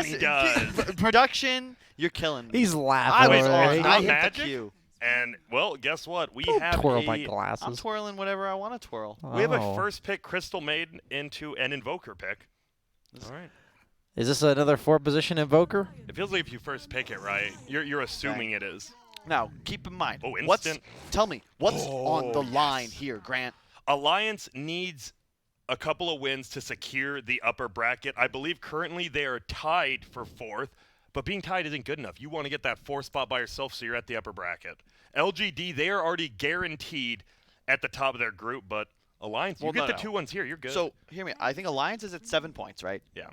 he does. Production, you're killing me. He's laughing. I was already. on. Not I hit the Magic? cue. And, well, guess what? We Don't have twirl a, my glasses. I'm twirling whatever I want to twirl. we have a Oh. first pick Crystal Maiden into an Invoker pick. All right. Is this another 4-position Invoker? It feels like if you first pick it right, you're assuming it is. Now, keep in mind. Oh, what's instant. Tell me, what's on the yes. line here, Grant? Alliance needs a couple of wins to secure the upper bracket. I believe currently they are tied for 4th, but being tied isn't good enough. You want to get that 4th spot by yourself so you're at the upper bracket. LGD, they are already guaranteed at the top of their group, but Alliance, you get the 2 ones here. You're good. So, hear me. I think Alliance is at 7 points, right? yeah.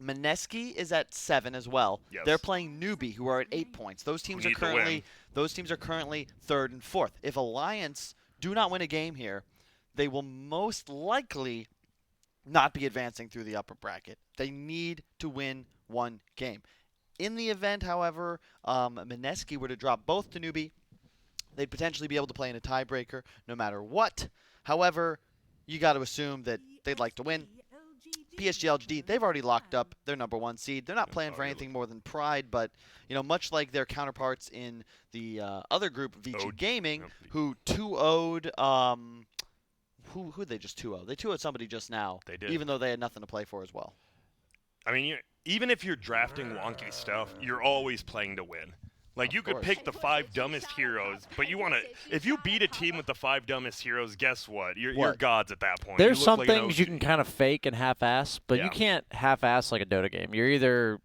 Mineski is at 7 as well. Yes. They're playing Newbie, who are at 8 points. Those teams Who are need to win. currently 3rd and 4th. If Alliance do not win a game here, they will most likely not be advancing through the upper bracket. They need to win one game. In the event, however, Mineski were to drop both to Newbie, they'd potentially be able to play in a tiebreaker no matter what. However, you got to assume that they'd like to win. PSG.LGD, they've already locked up their #1 seed. They're not playing for anything more than pride, but much like their counterparts in the other group, VG Gaming, who 2-0'd who they just 2-0? They 2-0'd somebody just now. They did. Even though they had nothing to play for as well. I mean, even if you're drafting wonky stuff, you're always playing to win. Like, you could pick the 5 dumbest heroes, but you want to – if you beat a team with the 5 dumbest heroes, guess what? You're gods at that point. There's You some look like an things you OG. can kind of fake and half-ass, but you can't half-ass like a Dota game. You're either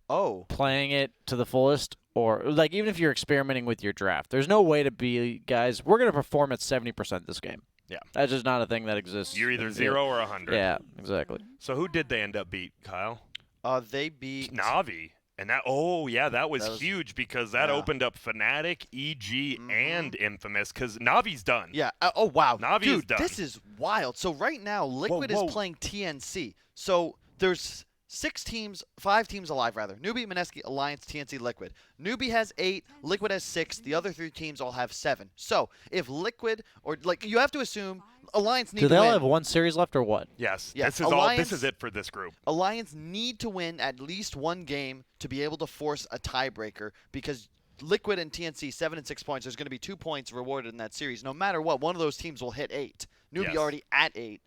playing it to the fullest or – like, even if you're experimenting with your draft, there's no way to be – guys, we're going to perform at 70% this game. Yeah. That's just not a thing that exists. You're either 0 or 100. Yeah, exactly. So who did they end up beat, Kyle? They beat Navi. And that that was huge because that opened up Fnatic, EG, and Infamous because Navi's done. Yeah. Oh, wow. Navi Dude, is done. this is wild. So right now, Liquid is playing TNC. So there's 5 teams alive, rather. Newbie, Mineski, Alliance, TNC, Liquid. Newbie has 8, Liquid has 6. The other 3 teams all have 7. So if Liquid you have to assume Alliance need to win. Do they all have one series left or what? Yes. Yeah. This is it for this group. Alliance need to win at least one game to be able to force a tiebreaker because Liquid and TNC 7 and 6 points. There's going to be 2 points rewarded in that series. No matter what, one of those teams will hit 8. Newbie already at 8.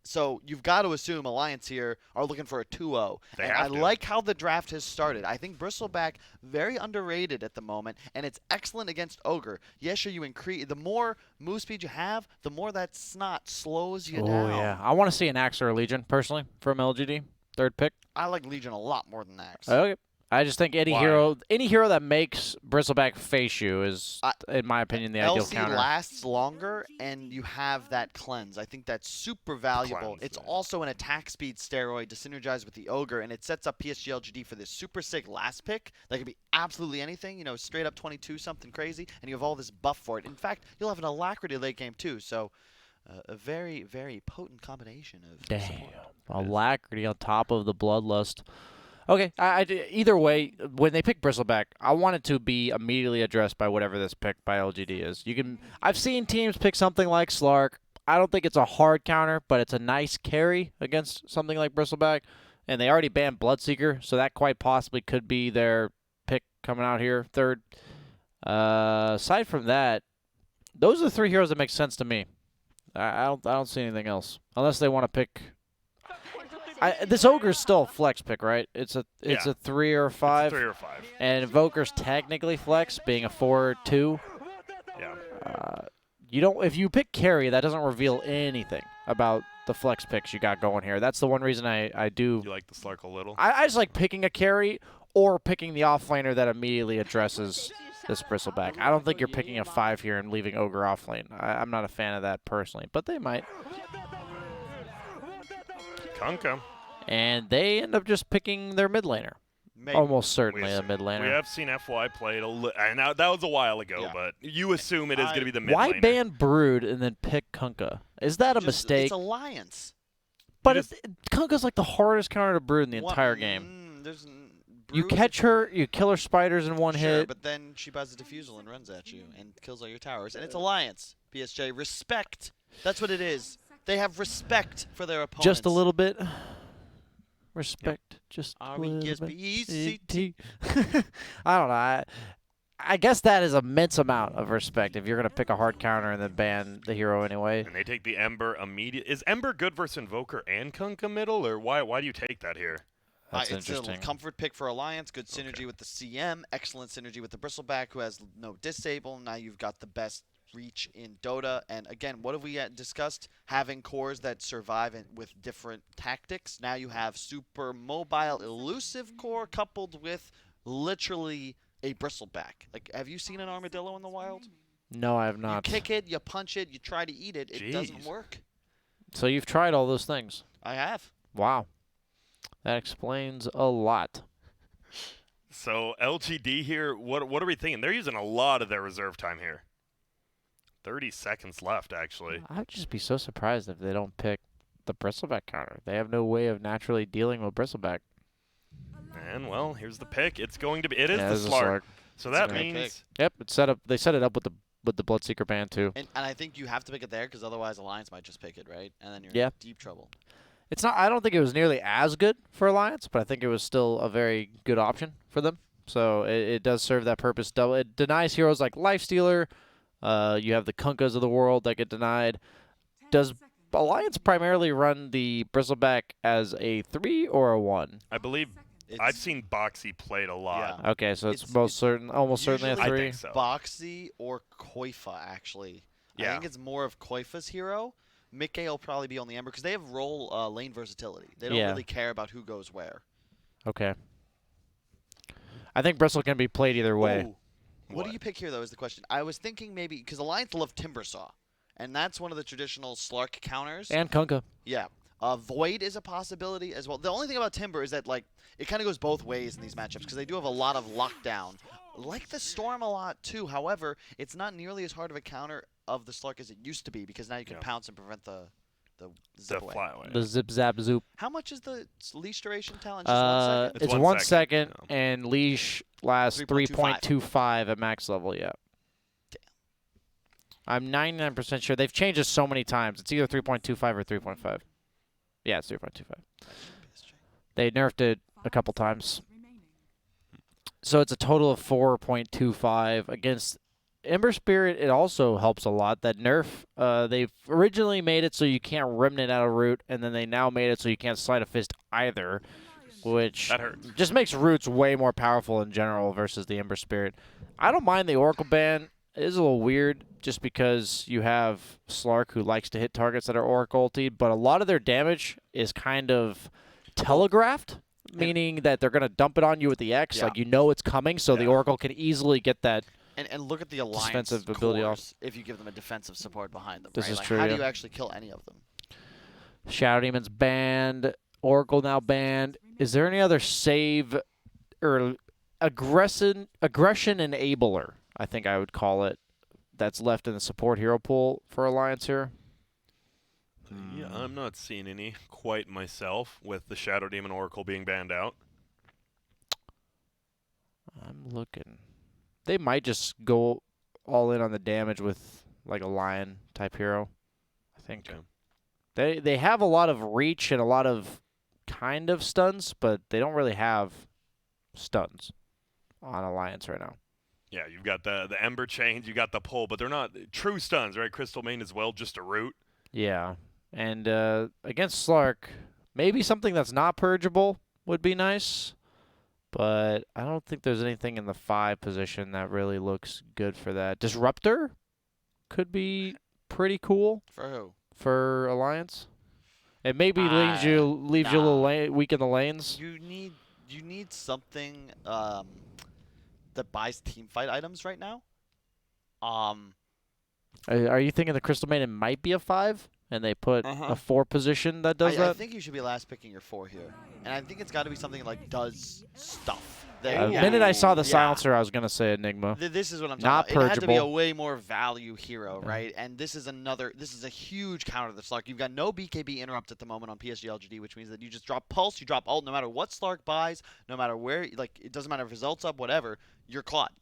So you've got to assume Alliance here are looking for a 2-0. They and have I to. like how the draft has started. I think Bristleback, very underrated at the moment, and it's excellent against Ogre. Yes, sure, you increase the more move speed you have, the more that snot slows you down. Oh, yeah. I want to see an Axe or a Legion, personally, from LGD. 3rd pick. I like Legion a lot more than Axe. Okay. I just think any hero that makes Bristleback face you is, in my opinion, the ideal LC counter. lasts longer, and you have that cleanse. I think that's super valuable. It's also an attack speed steroid to synergize with the Ogre, and it sets up PSG.LGD for this super sick last pick that could be absolutely anything, straight up 22, something crazy, and you have all this buff for it. In fact, you'll have an Alacrity late game too, so a very, very potent combination of support. Alacrity on top of the Bloodlust. Okay, either way, when they pick Bristleback, I want it to be immediately addressed by whatever this pick by LGD is. I've seen teams pick something like Slark. I don't think it's a hard counter, but it's a nice carry against something like Bristleback. And they already banned Bloodseeker, so that quite possibly could be their pick coming out here, 3rd. Aside from that, those are the 3 heroes that make sense to me. I don't see anything else, unless they want to pick. This Ogre's still a flex pick, right? It's a 3 or 5. It's a 3 or 5. And Invoker's technically flex, being a 4-2. Yeah. If you pick carry, that doesn't reveal anything about the flex picks you got going here. That's the one reason I do. You like the Slark a little? I just like picking a carry or picking the offlaner that immediately addresses this Bristleback. I don't think you're picking a 5 here and leaving Ogre offlane. I'm not a fan of that personally, but they might. Kunkka. And they end up just picking their mid laner. Maybe. Almost certainly a mid laner. We have seen FY played and that was a while ago, but you assume it is going to be the mid Why laner. ban Brood and then pick Kunkka? Is that a mistake? It's Alliance. But Kunkka's like the hardest counter to Brood in the entire game. You catch her, you kill her spiders in one hit. But then she buys a defusal and runs at you and kills all your towers. And it's Alliance. PSJ, respect. That's what it is. They have respect for their opponents. Just a little bit. Respect. Just a little bit. R-E-S-P-E-C-T. I don't know. I guess that is immense amount of respect if you're going to pick a hard counter and then ban the hero anyway. And they take the Ember immediate. Is Ember good versus Invoker and Kunkka middle, or why do you take that here? That's It's interesting. a comfort pick for Alliance. Good synergy with the CM. Excellent synergy with the Bristleback, who has no disable. Now you've got the best reach in Dota. And again, what have we discussed? Having cores that survive with different tactics. Now you have super mobile, elusive core coupled with literally a Bristleback. Like, have you seen an armadillo in the wild? No, I have not. You kick it, you punch it, you try to eat it. It doesn't Jeez. work. So you've tried all those things. I have. Wow. That explains a lot. So LGD here, what are we thinking? They're using a lot of their reserve time here. 30 seconds left, actually. I'd just be so surprised if they don't pick the Bristleback counter. They have no way of naturally dealing with Bristleback. And well, here's the pick. It's going to be. It is Yeah, the this is Slark. Slark. So It's a that great means Yep, it's set up. They set it up with the Bloodseeker ban too. And I think you have to pick it there because otherwise Alliance might just pick it, right? And then you're Yeah. in deep trouble. It's not. I don't think it was nearly as good for Alliance, but I think it was still a very good option for them. So it does serve that purpose. Double. It denies heroes like Lifestealer. You have the Kunkkas of the world that get denied. Does Alliance primarily run the Bristleback as a 3 or a 1? I believe I've seen Boxy played a lot. Yeah. Okay, so it's It's- most it's certain, almost certainly a usually- 3. I think so. Boxy or Koifa, actually. I Yeah. think it's more of Koifa's hero. Mickey will probably be on the Ember because they have role lane versatility. They don't Yeah. really care about who goes where. Okay. I think Bristle can be played either way. Ooh. What do you pick here, though, is the question. I was thinking maybe because Alliance love Timbersaw, and that's one of the traditional Slark counters. And Kunkka. Yeah. Void is a possibility as well. The only thing about Timber is that, like, it kind of goes both ways in these matchups because they do have a lot of lockdown. Like the Storm a lot, too. However, it's not nearly as hard of a counter of the Slark as it used to be because now you can Yeah. pounce and prevent the The zip away. flyaway. The Zip Zap Zoop. How much is the leash duration talent? Just 1 second? It's It's 1 1 second, second, and leash lasts 3.25 at max level, yeah. Damn. I'm 99% sure. They've changed it so many times. It's either 3.25 or 3.5. Yeah, it's 3.25. They nerfed it a couple times. So it's a total of 4.25 against Ember Spirit. It also helps a lot. That nerf, they've originally made it so you can't Remnant out of root, and then they now made it so you can't Sleight of Fist either, which That hurts. just makes roots way more powerful in general versus the Ember Spirit. I don't mind the Oracle ban. It is a little weird just because you have Slark who likes to hit targets that are Oracle ultied, but a lot of their damage is kind of telegraphed, meaning that they're going to dump it on you with the X. Yeah. Like, you know it's coming, so the Yeah. Oracle can easily get that. And look at the Alliance Defensive ability cores if you give them a defensive support behind them. This right? is Like, true, How yeah. do you actually kill any of them? Shadow Demon's banned. Oracle now banned. Is there any other save or aggression enabler, I think I would call it, that's left in the support hero pool for Alliance here? Yeah, I'm not seeing any quite myself with the Shadow Demon Oracle being banned out. I'm looking. They might just go all in on the damage with like a lion type hero, I think. Okay. They have a lot of reach and a lot of kind of stuns, but they don't really have stuns on Alliance right now. Yeah, you've got the Ember Chains, you got the pull, but they're not true stuns, right? Crystal Main as well, just a root. Yeah. And against Slark, maybe something that's not purgeable would be nice. But I don't think there's anything in the 5 position that really looks good for that. Disruptor could be pretty cool For who? for Alliance. It maybe leaves you a little weak in the lanes. You need something that buys team fight items right now. Are you thinking the Crystal Maiden might be a 5? And they put Uh-huh. a 4 position that does I that? think you should be last picking your 4 here, and I think it's got to be something like does stuff. The There you go. minute I saw the Yeah. silecer, I was going to say Enigma. This is what I'm Not talking about. It has to be a purgeable. way more value hero, Yeah. right? And this is a huge counter to the Slark. You've got no BKB interrupt at the moment on PSG.LGD, which means that you just drop Pulse, you drop Ult, no matter what Slark buys, no matter where, like, it doesn't matter if results up, whatever, you're caught.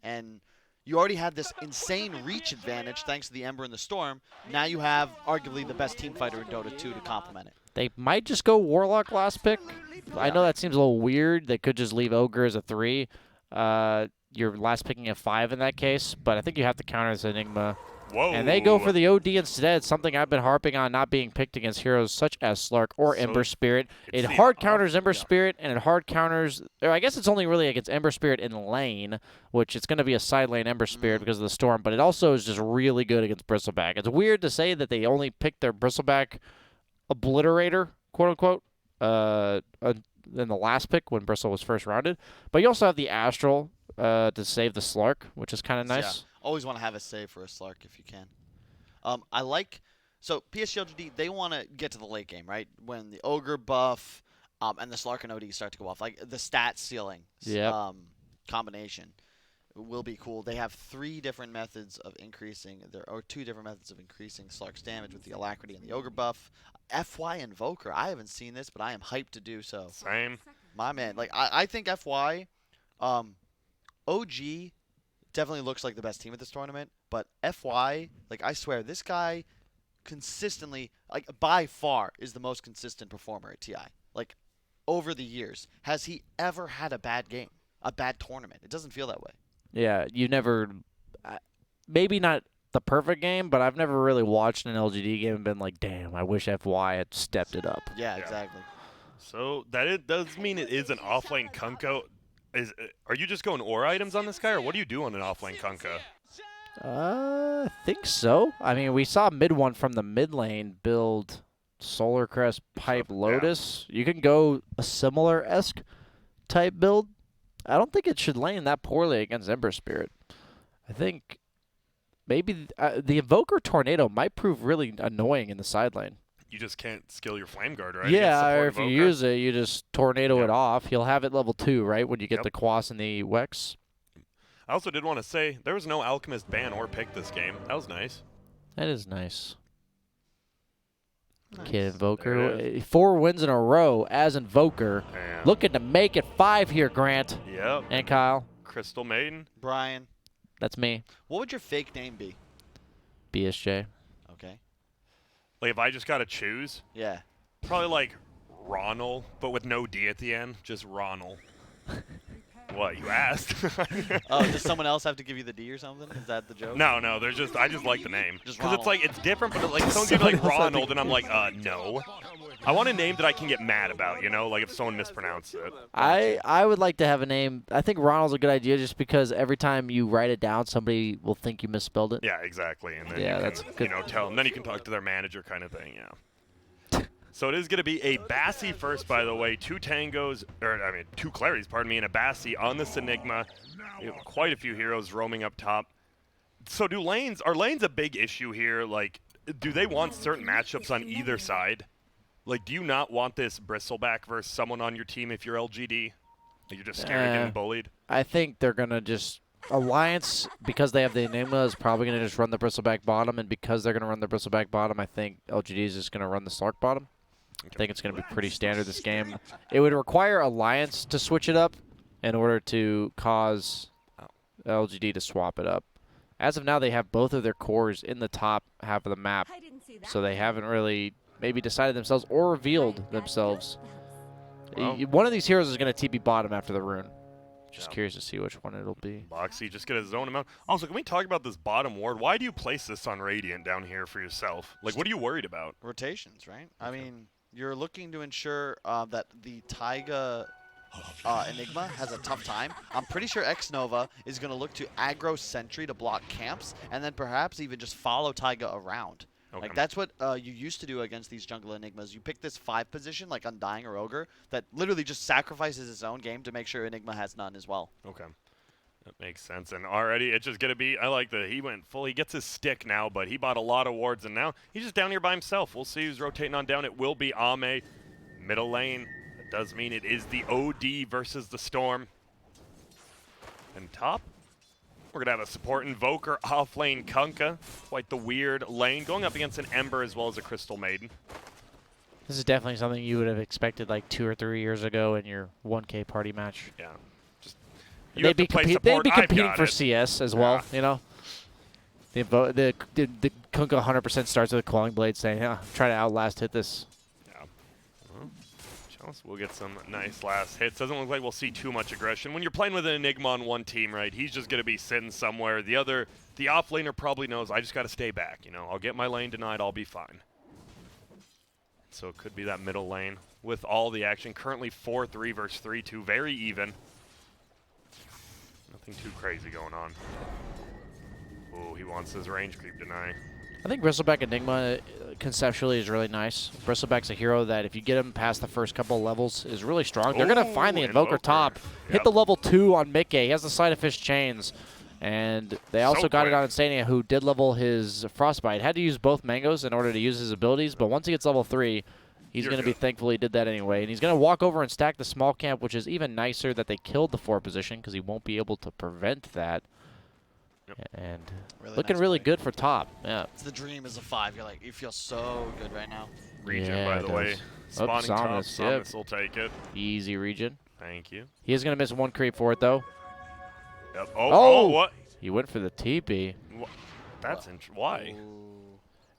And You already had this insane reach advantage thanks to the Ember and the Storm. Now you have arguably the best team fighter in Dota 2 to complement it. They might just go Warlock last pick. I know that seems a little weird. They could just leave Ogre as a 3. You're last picking a 5 in that case, but I think you have to counter this Enigma. Whoa. And they go for the OD instead, something I've been harping on not being picked against heroes such as Slark or So Ember Spirit. It it's the hard counters Ember yeah. Spirit, and it hard counters, or I guess it's only really against Ember Spirit in lane, which it's going to be a side lane Ember Spirit because of the Storm, but it also is just really good against Bristleback. It's weird to say that they only picked their Bristleback obliterator, quote-unquote, in the last pick when Bristle was first rounded. But you also have the Astral to save the Slark, which is kind of nice. Yeah. Always want to have a save for a Slark if you can. I like so PSG.LGD, they want to get to the late game, right? When the Ogre buff and the Slark and OD start to go off, like the stat ceiling combination will be cool. They have 3 different methods of increasing or 2 different methods of increasing Slark's damage with the Alacrity and the Ogre buff. FY Invoker, I haven't seen this, but I am hyped to do so. Same. My man, like I think FY, OG definitely looks like the best team at this tournament, but FY, like I swear, this guy consistently, like by far, is the most consistent performer at TI. Like over the years, has he ever had a bad game, a bad tournament? It doesn't feel that way. Yeah, you never, maybe not the perfect game, but I've never really watched an LGD game and been like, damn, I wish FY had stepped it up. Yeah, exactly. So that does mean it is an offlane Kunko. Are you just going ore items on this guy, or what do you do on an offlane Kunko? I think so. I mean, we saw mid one from the mid lane build Solar Crest Pipe Lotus. You can go a similar-esque type build. I don't think it should lane that poorly against Ember Spirit. I think maybe the Invoker Tornado might prove really annoying in the side lane. You just can't skill your Flame Guard, right? Yeah, or against if support you Invoker? use it, you just Tornado it off. He'll have it level 2, right, when you get Yep. the Quas and the Wex. I also did want to say there was no Alchemist ban or pick this game. That was nice. That is nice. Nice. Kid Invoker. There it 4 wins in a row as Invoker. And Looking to make it 5 here, Grant Yep. and Kyle. Crystal Maiden. Brian, That's me. what would your fake name be? BSJ. Okay. Like if I just got to choose, Yeah. probably like Ronald, but with no D at the end. Just Ronald. What, you asked? Oh, does someone else have to give you the D or something? Is that the joke? No, I just like the name. Just Because it's Ronald. like, it's different, but like someone gives me like Ronald, and I'm like, no. I want a name that I can get mad about, you know? Like if someone mispronounced it. I would like to have a name. I think Ronald's a good idea just because every time you write it down, somebody will think you misspelled it. Yeah, exactly. And then Yeah, you that's can, good. you know, tell them. Then you can talk to their manager kind of thing, yeah. So it is going to be a Bassi first, by the way. 2 Tangos, or I mean, 2 Claries, pardon me, and a Bassi on this Enigma. You have quite a few heroes roaming up top. So are lanes a big issue here? Like, do they want certain matchups on either side? Like, do you not want this Bristleback versus someone on your team if you're LGD? Like, you're just scared of getting bullied? I think they're going to just... Alliance, because they have the Enigma, is probably going to just run the Bristleback bottom, and because they're going to run the Bristleback bottom, I think LGD is just going to run the Slark bottom. I think it's going to be pretty standard this game. It would require Alliance to switch it up in order to cause LGD to swap it up. As of now, they have both of their cores in the top half of the map, so they haven't really maybe decided themselves or revealed themselves. Well. One of these heroes is going to TP bottom after the rune. Just Yeah. curious to see which one it'll be. Boxy, just get a zone amount. Also, can we talk about this bottom ward? Why do you place this on Radiant down here for yourself? Like, what are you worried about? Rotations, right? I mean, you're looking to ensure that the Taiga Enigma has a tough time. I'm pretty sure X-Nova is going to look to aggro Sentry to block camps, and then perhaps even just follow Taiga around. Okay. Like, that's what you used to do against these jungle Enigmas. You pick this 5 position, like Undying or Ogre, that literally just sacrifices his own game to make sure Enigma has none as well. Okay. That makes sense. And already it's just going to be, I like that he went full. He gets his stick now, but he bought a lot of wards, and now he's just down here by himself. We'll see who's rotating on down. It will be Ame. Middle lane. That does mean it is the OD versus the Storm. And top, we're going to have a support Invoker, off lane Kunkka. Quite the weird lane. Going up against an Ember as well as a Crystal Maiden. This is definitely something you would have expected like 2 or 3 years ago in your 1K party match. Yeah. Just, You have to play they'd support. be I've competing got for it. CS as well, Yeah. you know. The Kunkka 100% starts with a Quelling Blade saying, yeah, try to outlast hit this. Yeah. Well, Chalice will get some nice last hits. Doesn't look like we'll see too much aggression. When you're playing with an Enigma on one team, right, he's just going to be sitting somewhere. The off laner probably knows, I just got to stay back. You know, I'll get my lane denied, I'll be fine. So it could be that middle lane with all the action. Currently 4-3 versus 3-2, very even. Nothing too crazy going on. Oh, he wants his range creep deny. I think Bristleback Enigma conceptually is really nice. Bristleback's a hero that if you get him past the first couple levels is really strong. They're going to find the Invoker top, hit the level 2 on Mickey. He has the Sleight of Fist chains. And they also got it on Insania, who did level his Frostbite. Had to use both Mangoes in order to use his abilities, but once he gets level 3, he's going to be thankful he did that anyway. And he's going to walk over and stack the small camp, which is even nicer that they killed the 4 position because he won't be able to prevent that. Yep. And really looking nice really play. good for top. Yeah. It's the dream as a 5. You're like, you feel so good right now. Regen, Yeah, by the way. Spawning top, Somnus will take it. Easy regen. Thank you. He is going to miss 1 creep for it, though. Yep. Oh, what? He went for the TP. That's why?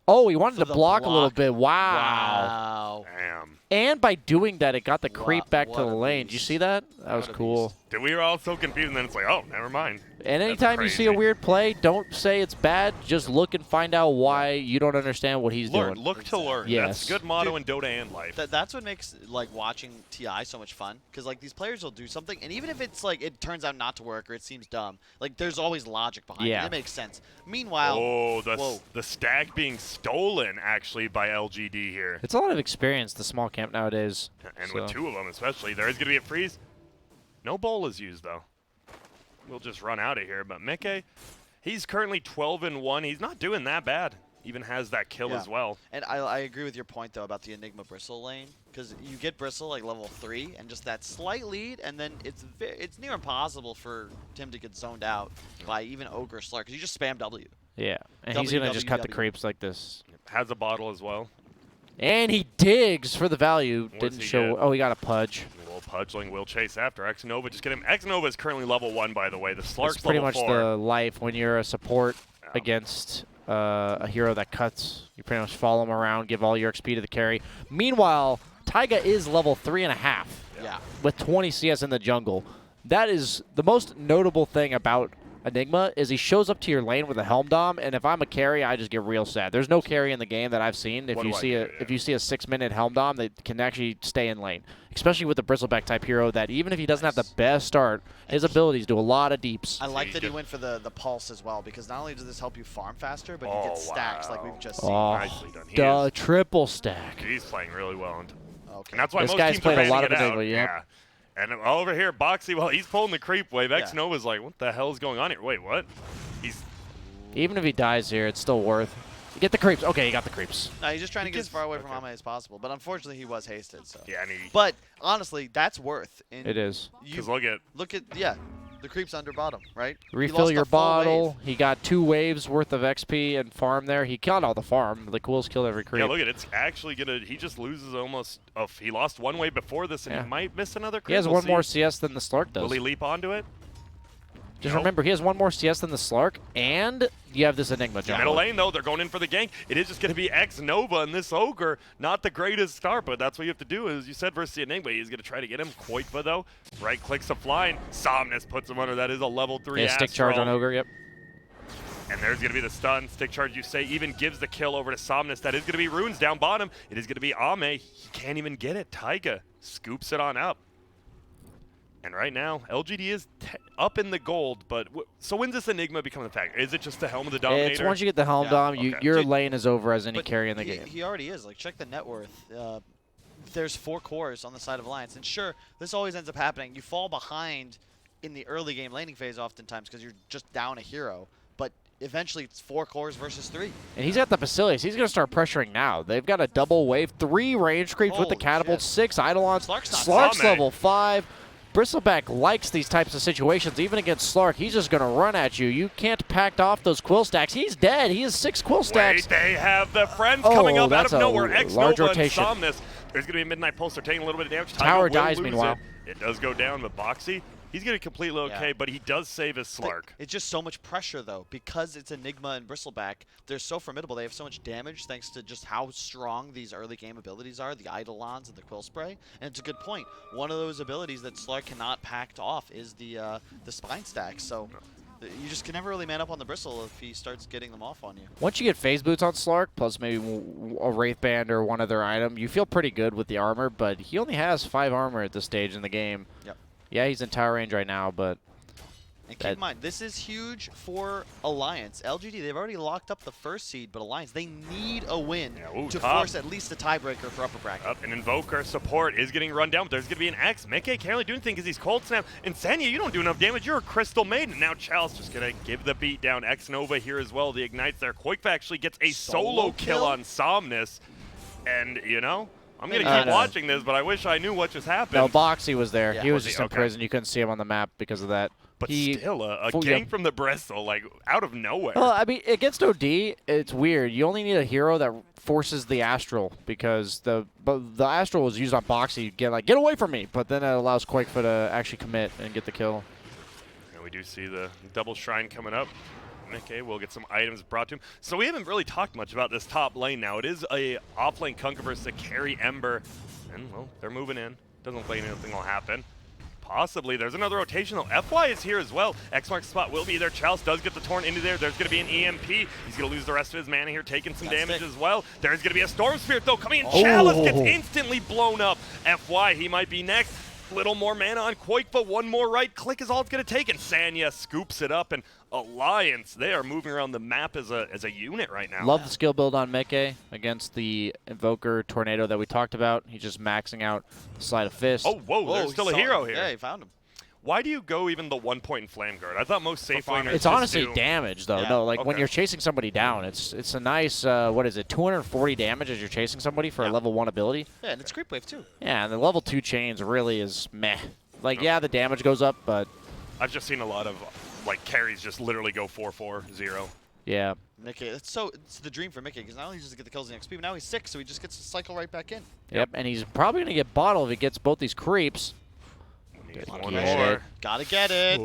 Oh, he wanted to block a little block. bit. Wow. Damn. And by doing that, it got the creep back to what the a lane. Did you beast. see that? That was What a cool. beast. Dude, we were all so confused, and then it's like, oh, never mind. And anytime you see a weird play, don't say it's bad. Just look and find out why you don't understand what he's Learn. doing. Look to learn. Yes. That's a good motto Dude, in Dota and life. That's what makes like watching TI so much fun, because like these players will do something, and even if it's like it turns out not to work or it seems dumb, like there's always logic behind it. It makes sense. Meanwhile, oh, the stag being stolen actually by LGD here. It's a lot of experience, the small camp nowadays. And with 2 of them especially, there is going to be a freeze. No bowl is used though. We'll just run out of here. But Mickey, he's currently 12-1. He's not doing that bad. Even has that kill as well. And I agree with your point though about the Enigma Bristle lane, because you get Bristle like level 3 and just that slight lead, and then it's near impossible for him to get zoned out by even Ogre Slark, because you just spam W. Yeah, and he's going to just cut the creeps like this. Has a bottle as well. And he digs for the value. What's Didn't he show. get? Oh, he got a pudge. A little pudgeling will chase after. X-Nova just get him. X-Nova is currently level 1, by the way. The Slark's That's pretty level much 4. the life when you're a support against a hero that cuts. You pretty much follow him around, give all your XP to the carry. Meanwhile, Taiga is level 3.5 with 20 CS in the jungle. That is the most notable thing about Enigma is he shows up to your lane with a Helm Dom, and if I'm a carry, I just get real sad. There's no carry in the game that I've seen. If you see a 6-minute Helm Dom, they can actually stay in lane, especially with the Bristleback type hero. That even if he doesn't have the best start, his abilities do a lot of deeps. I like that he went for the pulse as well, because not only does this help you farm faster, but you get stacks like we've just seen. Nicely done. The triple stack. He's playing really well. Okay. And that's why This most guy's teams played are a lot banning of it Enigma, out. yeah. And over here, Boxy, well, he's pulling the creep wave. X-Nova's like, what the hell is going on here? Wait, what? Even if he dies here, it's still worth. Get the creeps. Okay, he got the creeps. No, he's just trying to get as far away from Ame as possible, but unfortunately he was hasted. So. Yeah, and But honestly, that's worth. It is. Because look at the creeps under bottom, right? Refill your bottle. He got 2 waves worth of XP and farm there. He killed all the farm. The Quills killed every creep. Yeah, look at it. It's actually gonna. He just loses almost. He lost 1 wave before this, and he might miss another creep. He has one more CS than the Slark does. Will he leap onto it? Just remember, he has 1 more CS than the Slark, and you have this Enigma jump. Middle lane, though, they're going in for the gank. It is just going to be X-Nova and this Ogre. Not the greatest start, but that's what you have to do. As you said, versus the Enigma, he's going to try to get him. Koikva, though, right-clicks a flying. Somnus puts him under. That is a level 3 stick charge on Ogre, yep. And there's going to be the stun. Stick charge, you say, even gives the kill over to Somnus. That is going to be Runes down bottom. It is going to be Ame. He can't even get it. Taiga scoops it on up. And right now, LGD is up in the gold, but so when's this Enigma become a factor? Is it just the Helm of the Dominator? It's once you get the Helm Dom, your lane is over as any carry in the game. He already is. Like, check the net worth. There's 4 cores on the side of Alliance. And sure, this always ends up happening. You fall behind in the early game laning phase oftentimes because you're just down a hero. But eventually, it's 4 cores versus 3. And he's got the facilities. He's going to start pressuring now. They've got a double wave, 3 range creeps with the catapult, 6 Eidolons. Slark's level 5. Bristleback likes these types of situations. Even against Slark, he's just going to run at you. You can't pack off those quill stacks. He's dead. He has 6 quill stacks. Wait, they have the friends coming up out of nowhere. X-Nova and rotation. Somnus. There's going to be a Midnight Pulse. They're taking a little bit of damage. Tower Tiger will dies, lose meanwhile. It does go down, but Boxy He's going to be completely okay, Yeah. but he does save his Slark. It's just so much pressure, though, because it's Enigma and Bristleback. They're so formidable. They have so much damage thanks to just how strong these early game abilities are, the Eidolons and the Quill Spray. And it's a good point. One of those abilities that Slark cannot pack off is the Spine Stack. So you just can never really man up on the Bristle if he starts getting them off on you. Once you get phase boots on Slark, plus maybe a Wraith Band or one other item, you feel pretty good with the armor, but he only has 5 armor at this stage in the game. Yep. Yeah, he's in tower range right now, but And keep in mind, this is huge for Alliance. LGD, they've already locked up the first seed, but Alliance, they need a win to force at least a tiebreaker for upper bracket. An Invoker support is getting run down, but there's going to be an X. Mickey can't really do anything because he's Cold Snap. And Sanya, you don't do enough damage. You're a Crystal Maiden. Now Chalice just going to give the beat down. X Nova here as well. The Ignites there. Koikva actually gets a solo kill on Somnus. And, you know, I'm going to keep watching this, but I wish I knew what just happened. no, Boxy was there. Yeah. He was Was he? just in Okay. prison. You couldn't see him on the map because of that. But He- still, a full- gank yeah. from the Bristle, like, out of nowhere. Well, I mean, against OD, it's weird. You only need a hero that forces the Astral because the Astral was used on Boxy. Get away from me, but then it allows Quakefoot to actually commit and get the kill. And we do see the double shrine coming up. Mickey will get some items brought to him. So we haven't really talked much about this top lane now. It is a off-lane Kunkka versus a carry Ember. And, well, they're moving in. Doesn't look like anything will happen. Possibly. There's another rotation, though. FY is here as well. X marks spot will be there. Chalice does get the Torn into there. There's going to be an EMP. He's going to lose the rest of his mana here, taking some damage as well. There's going to be a Storm Spirit, though, coming in. Chalice gets instantly blown up. FY, he might be next. Little more mana on Koikva. One more right click is all it's going to take. And Sanya scoops it up. And Alliance, they are moving around the map as a unit right now. Love the skill build on Mickey against the Invoker Tornado that we talked about. He's just maxing out the Sleight of Fist. Oh, whoa, there's still a hero here. Yeah, he found him. Why do you go even the 1 point in Flame Guard? I thought most safe laners It's just honestly do- damage, though. Yeah. No, like when Okay. you're chasing somebody down, it's a nice, what is it, 240 damage as you're chasing somebody for a level 1 ability. Yeah, and it's creep wave too. Yeah, and the level 2 chains really is meh. Like, yeah, the damage goes up, but I've just seen a lot of like carries just literally go 4-4-0. yeah. Mickey, it's the dream for Mickey because not only does he get the kills in XP, but now he's 6, so he just gets to cycle right back in. Yep, and he's probably going to get bottled if he gets both these creeps. Needs Good one get more. it. Gotta get it.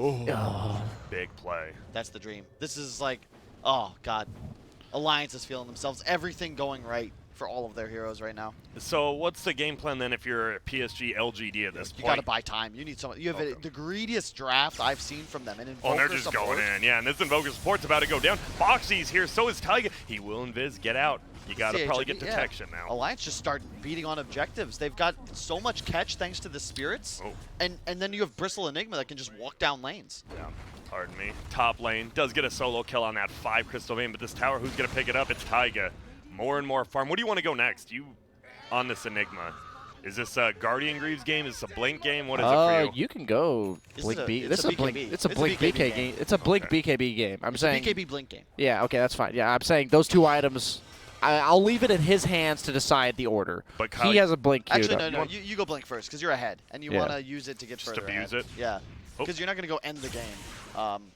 Big play. That's the dream. This is like, oh god, Alliance is feeling themselves. Everything going right for all of their heroes right now. So what's the game plan then if you're PSG.LGD at this You point? gotta buy time. You need someone. You have the greediest draft I've seen from them. And Oh, and they're Invoker just support. going in. Yeah, and this Invoker support's about to go down. Boxy's here, so is Taiga. He will invis, get out. You gotta probably get CHD, detection now. Alliance just start beating on objectives. They've got so much catch thanks to the spirits. Oh. And then you have Bristle Enigma that can just walk down lanes. Yeah, pardon me. Top lane does get a solo kill on that 5 Crystal Vein, but this tower, who's gonna pick it up? It's Taiga. More and more farm. What do you want to go next? You on this Enigma? Is this a Guardian Greaves game? Is this a Blink game? What is it for you? You can go This Blink is a- B. it's This a is a Blink. BKB. It's a It's a Blink BKB BK game. It's a Blink Okay. BKB game. I'm saying. BKB Blink game. Yeah. Okay, that's fine. Yeah, I'm saying those two items. I'll leave it in his hands to decide the order. But Kyle, he has a Blink queued Actually, up. no. You go Blink first because you're ahead. And you Yeah. want to use it to get Just further abuse ahead. it? Yeah. Oh. Because you're not going to go end the game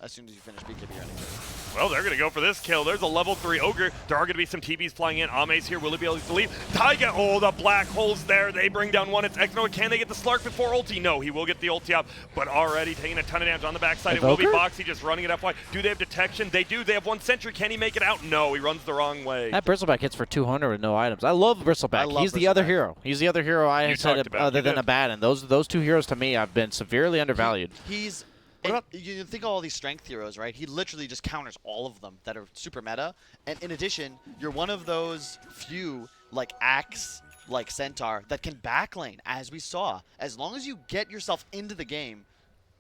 as soon as you finish BKB or anything. Well, they're going to go for this kill. There's a level 3 Ogre. There are going to be some TBs flying in. Ame's here. Will he be able to leave? Taiga, oh, the black hole's there. They bring down one. It's X-Nova. Can they get the Slark before ulti? No, he will get the ulti up, but already taking a ton of damage on the backside. It will be Evoker? Boxy just running it FY. Do they have detection? They do. They have 1 sentry. Can he make it out? No, he runs the wrong way. That Bristleback hits for 200 with no items. I love Bristleback. I love He's the other Bristleback. hero. He's the other hero I You said talked about. other You than did. Abaddon. Those two heroes to me have been severely undervalued. He's. What about- You think of all these strength heroes, right? He literally just counters all of them that are super meta. And in addition, you're one of those few, like Axe, like Centaur, that can backlane, as we saw. As long as you get yourself into the game,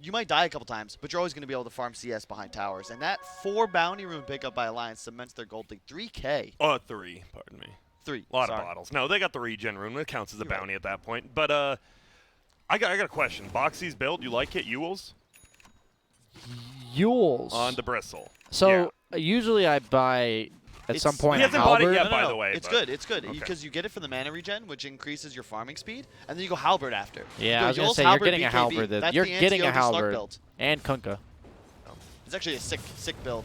you might die a couple times, but you're always going to be able to farm CS behind towers. And that 4 bounty room pickup by Alliance cements their gold league. 3K. 3, pardon me. 3. A lot Sorry. of bottles. No, they got the regen rune. It counts as a You're right. bounty at that point. But I got a question. Boxy's build, you like it? Ewells Yules. on the Bristle. So usually I buy at It's- some point He a hasn't bought it halberd. yet, by the way, It's but- good. It's good Okay. because you get it for the mana regen, which increases your farming speed, and then you go halberd after. Yeah, You I was go gonna Yul's say you're halberd getting a BKB. halberd. That's You're the getting a anti-OD Slug halberd build. and Kunkka. It's actually a sick build.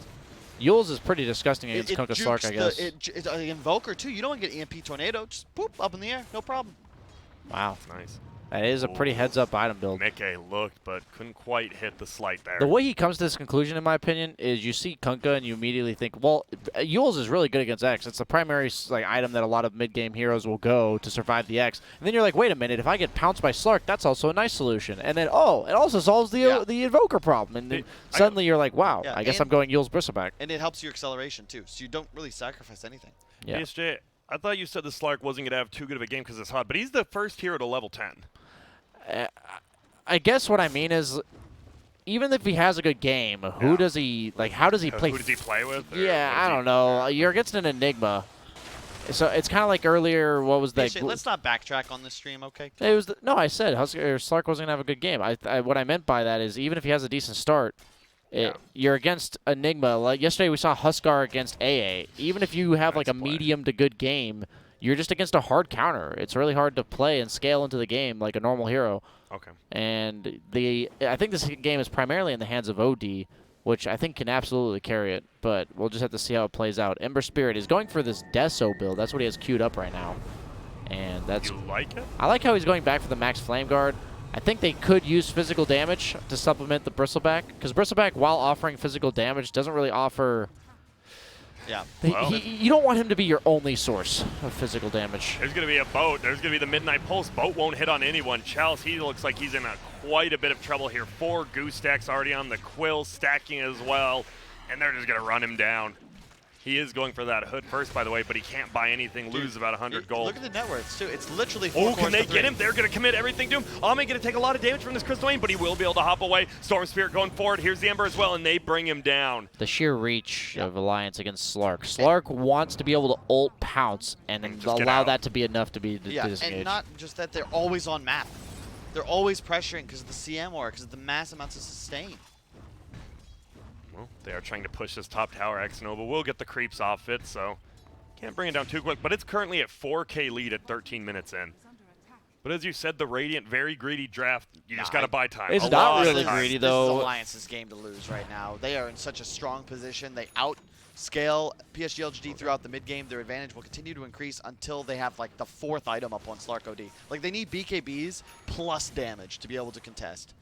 Yules is pretty disgusting against Kunkka Slark, jukes I guess. It's an Invoker too. You don't want to get EMP Tornado. Just poop up in the air, no problem. Wow. Nice. That is a pretty heads-up item build. Mickey looked, but couldn't quite hit the slight there. The way he comes to this conclusion, in my opinion, is you see Kunkka and you immediately think, well, Yules is really good against X. It's the primary item that a lot of mid-game heroes will go to survive the X. And then you're like, wait a minute, if I get pounced by Slark, that's also a nice solution. And then, oh, it also solves the Invoker problem. And then suddenly you're like, wow, I guess I'm going Yules Bristleback. And it helps your acceleration, too, so you don't really sacrifice anything. Yeah. PSG, I thought you said the Slark wasn't going to have too good of a game because it's hot, but he's the first hero to level 10. I guess what I mean is, even if he has a good game, who does he how does he play? Who does he play with? Yeah, I don't know. You're against an Enigma, so it's kind of like earlier. What was that? Let's not backtrack on this stream, okay? It was no. I said Slark wasn't gonna have a good game. What I meant by that is even if he has a decent start, you're against Enigma. Like yesterday, we saw Huskar against AA. Even if you have like a medium to good game, you're just against a hard counter. It's really hard to play and scale into the game like a normal hero. Okay. And I think this game is primarily in the hands of OD, which I think can absolutely carry it, but we'll just have to see how it plays out. Ember Spirit is going for this Deso build. That's what he has queued up right now. And that's... You like it? I like how he's going back for the max Flame Guard. I think they could use physical damage to supplement the Bristleback, because Bristleback, while offering physical damage, doesn't really offer... Yeah. You don't want him to be your only source of physical damage. There's going to be a boat. There's going to be the Midnight Pulse. Boat won't hit on anyone. Chalice, he looks like he's in quite a bit of trouble here. 4 goose stacks already on the Quill, stacking as well. And they're just going to run him down. He is going for that hood first, by the way, but he can't buy anything, lose about 100 gold. Look at the net worths, too. It's literally 4 Oh, can they get him? They're going to commit everything to him. Ame going to take a lot of damage from this Crystal Aim, but he will be able to hop away. Storm Spirit going forward. Here's the Ember as well, and they bring him down. The sheer reach of Alliance against Slark. Slark wants to be able to ult Pounce and then allow that to be enough to be disengaged. And not just that, they're always on map. They're always pressuring because of the CM or because of the mass amounts of sustain. Well, they are trying to push this top tower. X-Nova will get the creeps off it, so can't bring it down too quick. But it's currently at 4K lead at 13 minutes in. But as you said, the Radiant, very greedy draft. You just got to buy time. It's not really greedy, though. This is Alliance's game to lose right now. They are in such a strong position. They outscale PSG.LGD throughout the mid-game. Their advantage will continue to increase until they have, like, the 4th item up on Slark OD. Like, they need BKBs plus damage to be able to contest.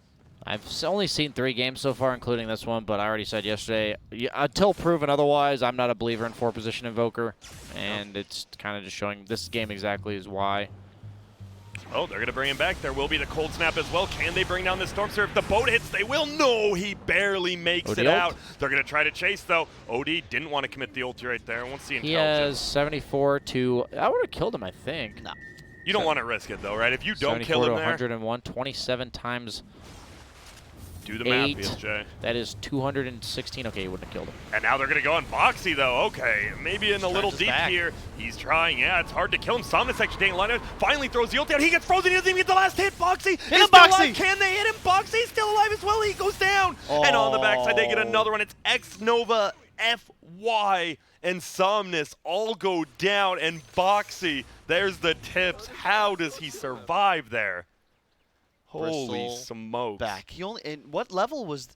I've only seen 3 games so far, including this one, but I already said yesterday, until proven otherwise, I'm not a believer in 4-position Invoker, and it's kind of just showing this game exactly is why. Oh, they're going to bring him back. There will be the Cold Snap as well. Can they bring down the Storm Surf? If the boat hits, they will. No, he barely makes it out. They're going to try to chase, though. OD didn't want to commit the ulti right there. Won't see He has 74 to... I would have killed him, I think. No. You don't want to risk it, though, right? If you don't kill him there... 101, 27 times... Do the math, PSG. That is 216. Okay, he wouldn't have killed him. And now they're going to go on Boxy, though. Okay, maybe in a little deep here. He's trying. Yeah, it's hard to kill him. Somnus actually taking line out. Finally throws the ult out. He gets frozen. He doesn't even get the last hit. Boxy is still alive. Can they hit him? Boxy's still alive as well. He goes down. Oh. And on the backside, they get another one. It's X-Nova, FY, and Somnus all go down. And Boxy, there's the tips. How does he survive there? Holy smokes. Back. He only, and what level was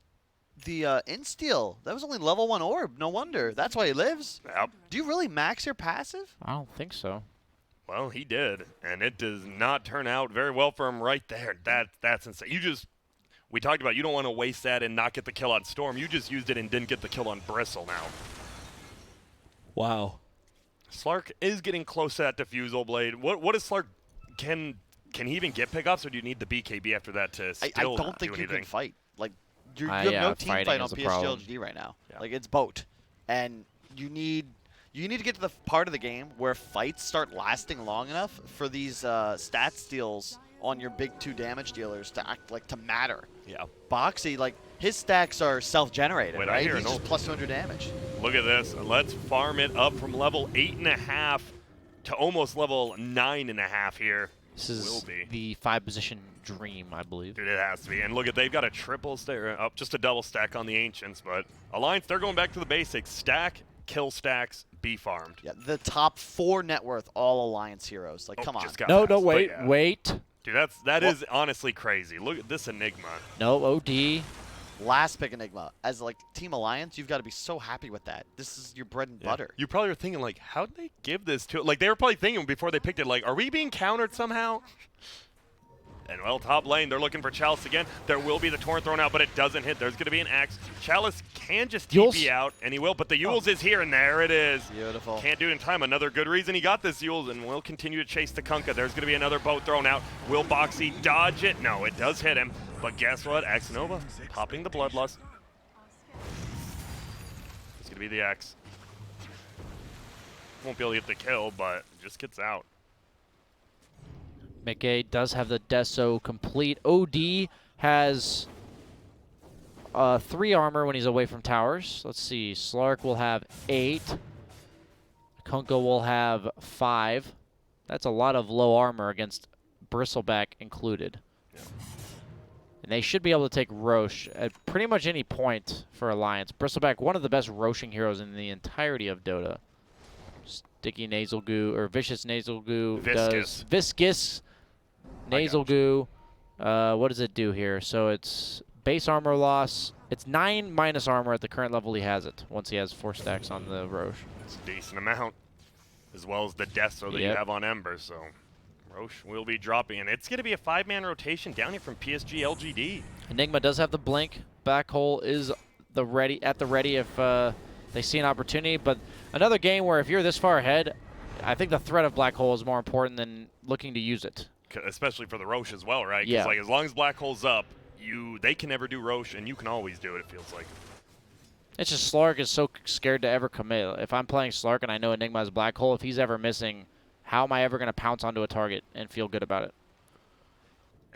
the insteel? That was only level 1 orb. No wonder. That's why he lives. Yep. Do you really max your passive? I don't think so. Well, he did, and it does not turn out very well for him right there. That's insane. We talked about you don't want to waste that and not get the kill on Storm. You just used it and didn't get the kill on Bristle now. Wow. Slark is getting close to that Diffusal Blade. What is Slark? Can he even get pickups, or do you need the BKB after that to still I don't think anything? You can fight. Like, you have no team fight on PSG.LGD right now. Yeah. Like, it's boat. And you need to get to the part of the game where fights start lasting long enough for these stat steals on your big 2 damage dealers to act like to matter. Yeah. Boxy, like, his stacks are self-generated, right? He's just plus 200 damage. Look at this. Let's farm it up from level 8.5 to almost level 9.5 here. This is the 5-position dream, I believe. Dude, it has to be. And look at, they've got a triple stack, up just a double stack on the Ancients, but Alliance, they're going back to the basics. Stack, kill stacks, be farmed. Yeah, the top 4 net worth, all Alliance heroes. Like, come on. No, wait. Dude, that is honestly crazy. Look at this Enigma. No, OD. Last pick Enigma. As, like, Team Alliance, you've got to be so happy with that. This is your bread and butter. You probably were thinking, like, how did they give this to it? Like, they were probably thinking before they picked it, like, are we being countered somehow? And well, top lane, they're looking for Chalice again. There will be the Torrent thrown out, but it doesn't hit. There's going to be an Axe. Chalice can just TP Yules. out, and he will, but the Yules is here, and there it is. Beautiful. Can't do it in time. Another good reason he got this Yules, and will continue to chase the Kunkka. There's going to be another boat thrown out. Will Boxy dodge it? No, it does hit him. But guess what? Axe Nova popping the Bloodlust. It's going to be the Axe. Won't be able to get the kill, but just gets out. Mickey does have the Deso complete. OD has 3 armor when he's away from towers. Let's see. Slark will have 8. Kunkka will have 5. That's a lot of low armor against Bristleback included. Yeah. And they should be able to take Roche at pretty much any point for Alliance. Bristleback, one of the best Roshing heroes in the entirety of Dota. Sticky Nasal Goo, or Vicious Nasal Goo. Viscous. Viscous Nasal Goo. What does it do here? So it's base armor loss. It's 9 minus armor at the current level he has it, once he has 4 stacks on the Roche. It's a decent amount, as well as the Deso that you have on Ember, so Roche will be dropping. And it's going to be a 5-man rotation down here from PSG.LGD. Enigma does have the blink. Back hole is at the ready if they see an opportunity. But another game where if you're this far ahead, I think the threat of Black Hole is more important than looking to use it. Especially for the Roche as well, right? 'Cause Yeah. like, as long as Black Hole's up, they can never do Roche, and you can always do it, it feels like. It's just Slark is so scared to ever commit. If I'm playing Slark and I know Enigma has Black Hole, if he's ever missing, how am I ever going to pounce onto a target and feel good about it?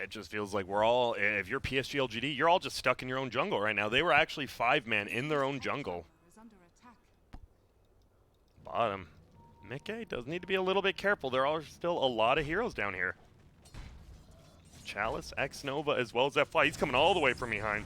It just feels like we're all, if you're PSG.LGD, you're all just stuck in your own jungle right now. They were actually 5-man in their own jungle. Bottom. Mickey does need to be a little bit careful. There are still a lot of heroes down here. Chalice, X-Nova, as well as that fly. He's coming all the way from behind.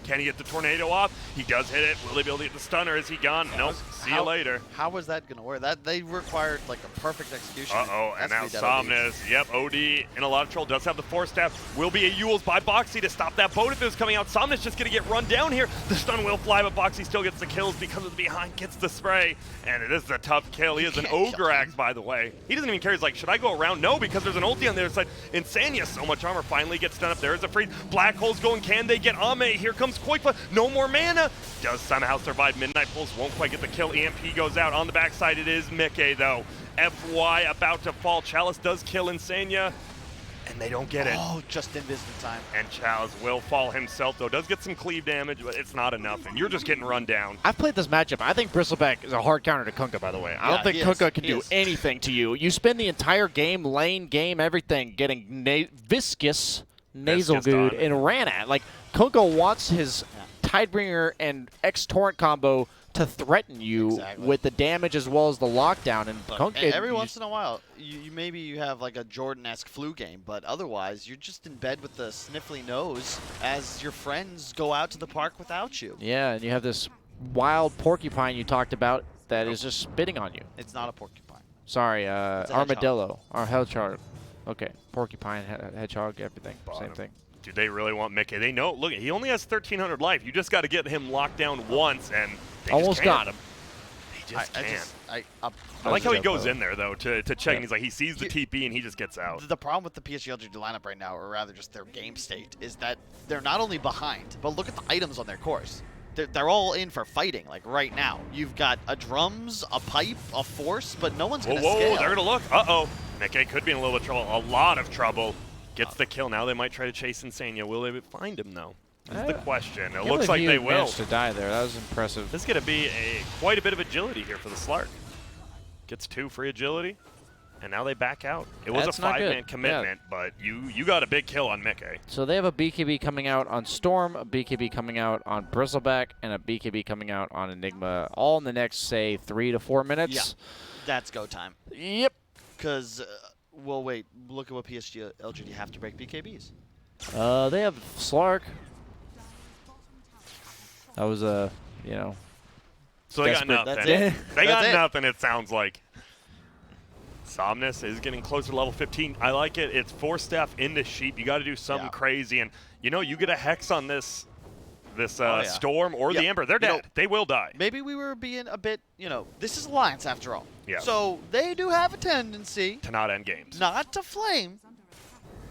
Can he get the tornado off? He does hit it. Will he be able to get the stunner? Is he gone? Nope. See you later. How was that going to work? They required like a perfect execution. Uh-oh, and now That's the Somnus. Yep, OD in a lot of trouble. Does have the 4-staff. Will be a Yules by Boxy to stop that boat if it was coming out. Somnus just going to get run down here. The stun will fly, but Boxy still gets the kills because of the behind. Gets the spray, and it is a tough kill. He is an Ogre Axe, by the way. He doesn't even care. He's like, should I go around? No, because there's an ulti on the other side. Insania, so much armor, finally gets done up. There is a freeze. Black Hole's going. Can they get Ame? Here comes Koikfa. No more mana. Does somehow survive. Midnight Pulse won't quite get the kill. EMP goes out. On the backside, it is Mickey, though. FY about to fall. Chalice does kill Insania, and they don't get it. Oh, just in business time. And Chalice will fall himself, though. Does get some cleave damage, but it's not enough, and you're just getting run down. I've played this matchup. I think Bristleback is a hard counter to Kunkka, by the way. I don't think Kunkka can do anything to you. You spend the entire game, lane, game, everything, getting viscous nasal good and ran at. Like, Kunkka wants his Tidebringer and X-Torrent combo to threaten you with the damage as well as the lockdown. And Kunkka, every once in a while, maybe you have like a Jordan-esque flu game, but otherwise you're just in bed with the sniffly nose as your friends go out to the park without you. Yeah, and you have this wild porcupine you talked about that is just spitting on you. It's not a porcupine. Sorry, armadillo or hedgehog. Okay, porcupine, hedgehog, everything, same thing. Do they really want Mickey? They know. Look, he only has 1,300 life. You just got to get him locked down once, and they almost got him. They just can't. I like how he goes in there though to check, and he's like, he sees the TP and he just gets out. The problem with the PSG.LGD lineup right now, or rather just their game state, is that they're not only behind, but look at the items on their cores. They're all in for fighting, like right now. You've got a drums, a pipe, a force, but no one's going to scale. Whoa, they're going to look. Uh-oh. Mickey could be in a little bit of trouble. A lot of trouble. Gets the kill. Now they might try to chase Insania. Will they find him, though? That's the question. It looks like they will. Managed to die there. That was impressive. This is going to be quite a bit of agility here for the Slark. Gets 2 free agility, and now they back out. It was a 5-man commitment, but you got a big kill on Mickey. So they have a BKB coming out on Storm, a BKB coming out on Bristleback, and a BKB coming out on Enigma, all in the next, say, 3 to 4 minutes. Yeah, that's go time. Yep. Because, well, wait, look at what PSG.LGD have to break BKBs. They have Slark. That was a, So they got nothing. That's it. They got nothing, it sounds like. Somnus is getting closer to level 15. I like it. It's 4-staff into Sheep. You got to do something crazy. And, you get a Hex on this Storm or the Ember. They're dead. They will die. Maybe we were being a bit, this is Alliance after all. Yeah. So they do have a tendency to not end games. Not to flame,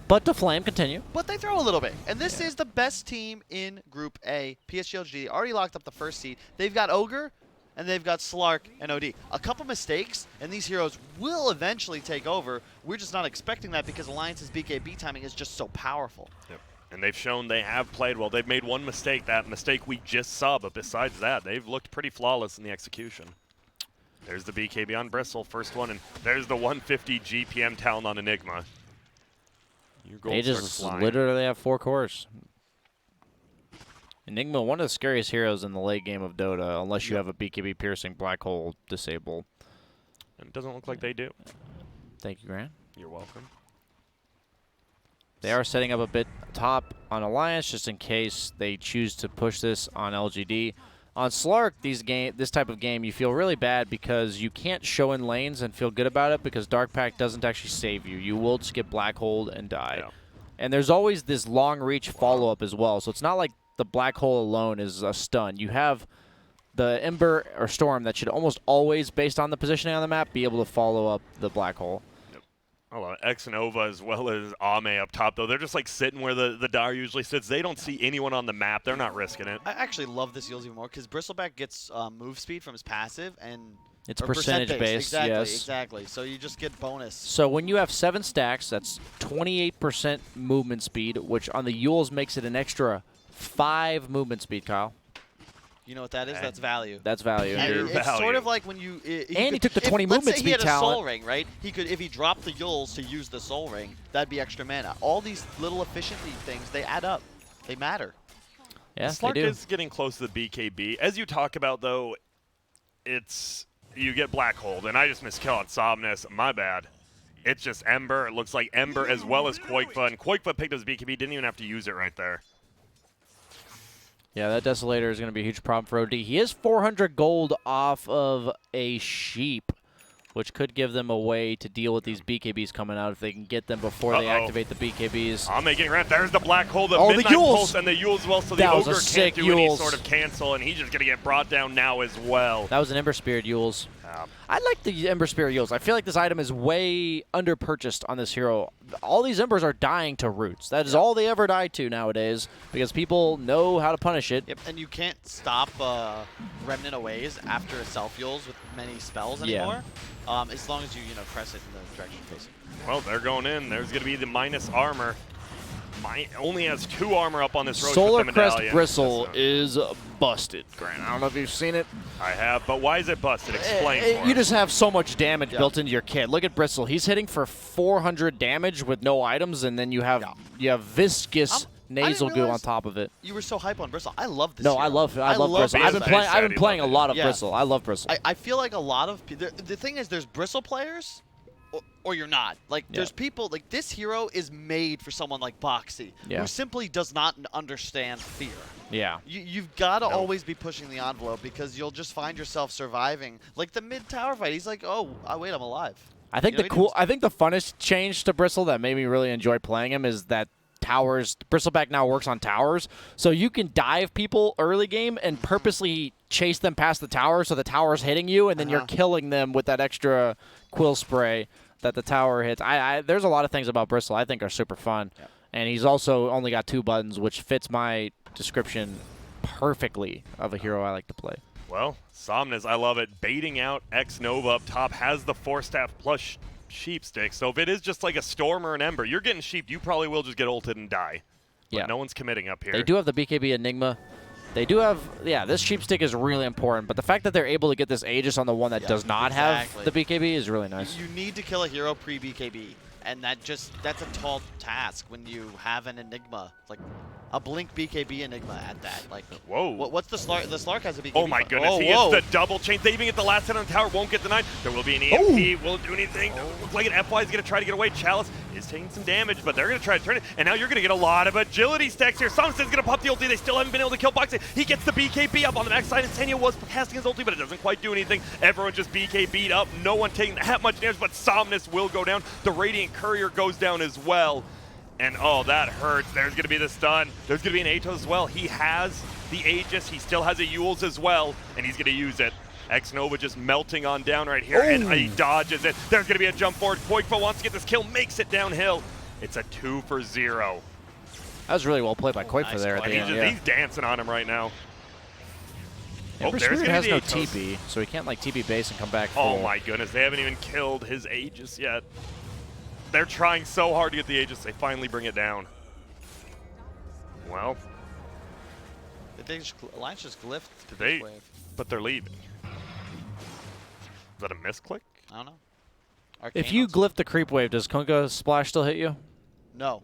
But the Flame continue. But they throw a little bit. And this is the best team in Group A. PSG.LGD already locked up the first seed. They've got Ogre, and they've got Slark and OD. A couple mistakes, and these heroes will eventually take over. We're just not expecting that because Alliance's BKB timing is just so powerful. Yep. And they've shown they have played well. They've made one mistake, that mistake we just saw, but besides that, they've looked pretty flawless in the execution. There's the BKB on Bristle, first one, and there's the 150 GPM talent on Enigma. Your gold They starts just flying. literally have 4 cores. Enigma, one of the scariest heroes in the late game of Dota, unless you have a BKB piercing black hole disabled. And it doesn't look like they do. Thank you, Grant. You're welcome. They are setting up a bit top on Alliance just in case they choose to push this on LGD. On Slark, this type of game, you feel really bad because you can't show in lanes and feel good about it because Dark Pact doesn't actually save you. You will just get black holed and die. Yeah. And there's always this long reach follow-up as well, so it's not like the black hole alone is a stun. You have the Ember or Storm that should almost always, based on the positioning on the map, be able to follow up the black hole. I love it. X and Ova as well as Ame up top, though. They're just like sitting where the Dar usually sits. They don't see anyone on the map. They're not risking it. I actually love this Eels even more because Bristleback gets move speed from his passive and It's or percentage based, exactly, yes. Exactly. So you just get bonus. So when you have 7 stacks, that's 28% movement speed, which on the Yules makes it an extra 5 movement speed, Kyle. You know what that is? That's value. That's value. And Pure it's sort value. of like when you. And he took the 20 let's movement say he had speed a Soul talent. Ring, right? He could, if he dropped the Yules to use the Soul Ring, that'd be extra mana. All these little efficiency things, they add up. They matter. Yeah, they Slark do. is getting close to the BKB. As you talk about, though, it's you get black hold, and I just missed kill on Somnus. My bad. It's just Ember. It looks like Ember as well as Koikfa, and Koikfa picked up his BKB. Didn't even have to use it right there. Yeah, that Desolator is going to be a huge problem for OD. He is 400 gold off of a sheep, which could give them a way to deal with these BKBs coming out if they can get them before they activate the BKBs. I'm making rent. There's the black hole, the Oh, the Midnight Yules! Pulse, and the Yules as well, so the That was a Ogre sick can't do any Yules. sort of cancel, and he's just going to get brought down now as well. That was an Ember Spirit Yules. I like the Ember Spirit Yules. I feel like this item is way under-purchased on this hero. All these Embers are dying to roots. That is all they ever die to nowadays because people know how to punish it. Yep, and you can't stop Remnant Aways after it self-fuels with many spells anymore. As long as you press it in the direction facing. Well, they're going in. There's going to be the minus armor. Only has 2 armor up on this road. Solar with the Crest medallion. Bristle is busted, Grant. I don't know if you've seen it. I have, but why is it busted? Explain for You us. just have so much damage built into your kit. Look at Bristle. He's hitting for 400 damage with no items, and then you have viscous nasal goo on realize top of it. You were so hype on Bristle. I love this. No, hero. I love Bristle. Bristle. I've been playing a lot of Yeah. Bristle. I love Bristle. I feel like a lot of the thing is there's Bristle players, or you're not. Like there's people like this hero is made for someone like Boxy, who simply does not understand fear. Yeah. You've got to always be pushing the envelope because you'll just find yourself surviving. Like the mid tower fight, he's like, oh, wait, I'm alive. I think I think the funnest change to Bristle that made me really enjoy playing him is that towers. Bristleback now works on towers, so you can dive people early game and purposely chase them past the tower, so the tower's hitting you, and then you're killing them with that extra quill spray that the tower hits. There's a lot of things about Bristle I think are super fun, and he's also only got 2 buttons, which fits my description perfectly of a hero I like to play. Well, Somnus, I love it. Baiting out X Nova up top, has the 4-staff plus sheep stick. So if it is just like a Storm or an Ember, you're getting sheep, you probably will just get ulted and die. But no one's committing up here. They do have the BKB Enigma. They do have, this sheep stick is really important, but the fact that they're able to get this Aegis on the one that does not have the BKB is really nice. You need to kill a hero pre-BKB, and that's a tall task when you have an Enigma, like a Blink BKB Enigma at that. Like, whoa. What's the Slark? The Slark has a BKB. Oh my goodness, he hits the double chain. They even get the last hit on the tower, won't get denied. There will be an EMP, won't do anything. Looks like an FY is going to try to get away. Chalice is taking some damage, but they're going to try to turn it. And now you're going to get a lot of agility stacks here. Somnus is going to pop the ulti. They still haven't been able to kill Boxy. He gets the BKB up on the backside, and Senya was casting his ulti, but it doesn't quite do anything. Everyone just BKB'd up. No one taking that much damage, but Somnus will go down. The Radiant Courier goes down as well. And oh, that hurts. There's going to be the stun. There's going to be an Atos as well. He has the Aegis. He still has a Yules as well, and he's going to use it. X-Nova just melting on down right here, and he dodges it. There's going to be a jump forward. Koikfa wants to get this kill, makes it downhill. It's a 2 for 0. That was really well played by Koifa nice there at play. the He's, end. Yeah. he's dancing on him right now. Ember there's Spirit gonna has be the no Atos. TP, so he can't like TP base and come back Oh full. my goodness, they haven't even killed his Aegis yet. They're trying so hard to get the Aegis, they finally bring it down. Well, Alliance just glyphed. did they? Wave. But they're leaving. Is that a misclick? I don't know. If Arcane you on top? glyph the creep wave, does Kunkka splash still hit you? No.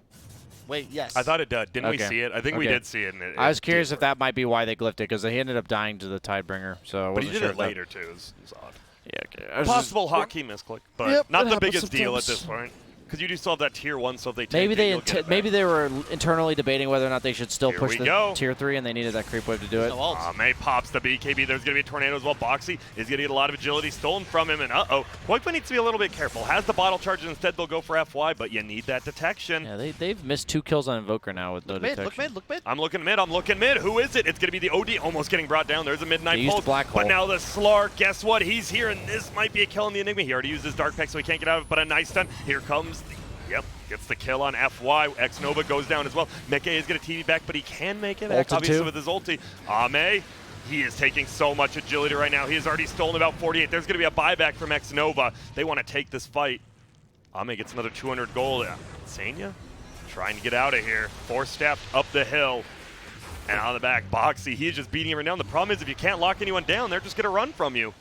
Wait, yes. I thought it did. Didn't we Okay. see it? I think we Okay. did see it. And I was curious did if that might be why they glyphed it, because he ended up dying to the Tidebringer. So I But he wasn't did sure it if that- later too. It was odd. Yeah, okay. I was just- Possible hotkey misclick, but Yep, not it the happens biggest deal at sometimes. this point. Because you do still have that tier 1, so if they take Maybe it, they you'll get it back. maybe they were internally debating whether or not they should still Here push we the go. tier 3, and they needed that creep wave to do it. No ult. May pops the BKB. There's going to be a tornado as well. Boxy is going to get a lot of agility stolen from him. And Koifa needs to be a little bit careful. Has the bottle charges. Instead, they'll go for FY, but you need that detection. Yeah, they've missed 2 kills on Invoker now with no Look mid, detection. look mid, look mid. I'm looking mid. I'm looking mid. Who is it? It's going to be the OD. Almost getting brought down. There's a midnight They used pulse. Black But Hole. now the Slark. Guess what? He's here, and this might be a kill on the Enigma. He already used his Dark Pack, so he can't get out of it. But a nice stun. Here comes the... Yep, gets the kill on FY. X-Nova goes down as well. Meke is going to TV back, but he can make it back, Ulted obviously, too. with his ulti. Ame, he is taking so much agility right now. He has already stolen about 48. There's going to be a buyback from X-Nova. They want to take this fight. Ame gets another 200 gold. Sanya trying to get out of here. 4-step up the hill. And on the back, Boxy, he is just beating everyone down. The problem is if you can't lock anyone down, they're just going to run from you.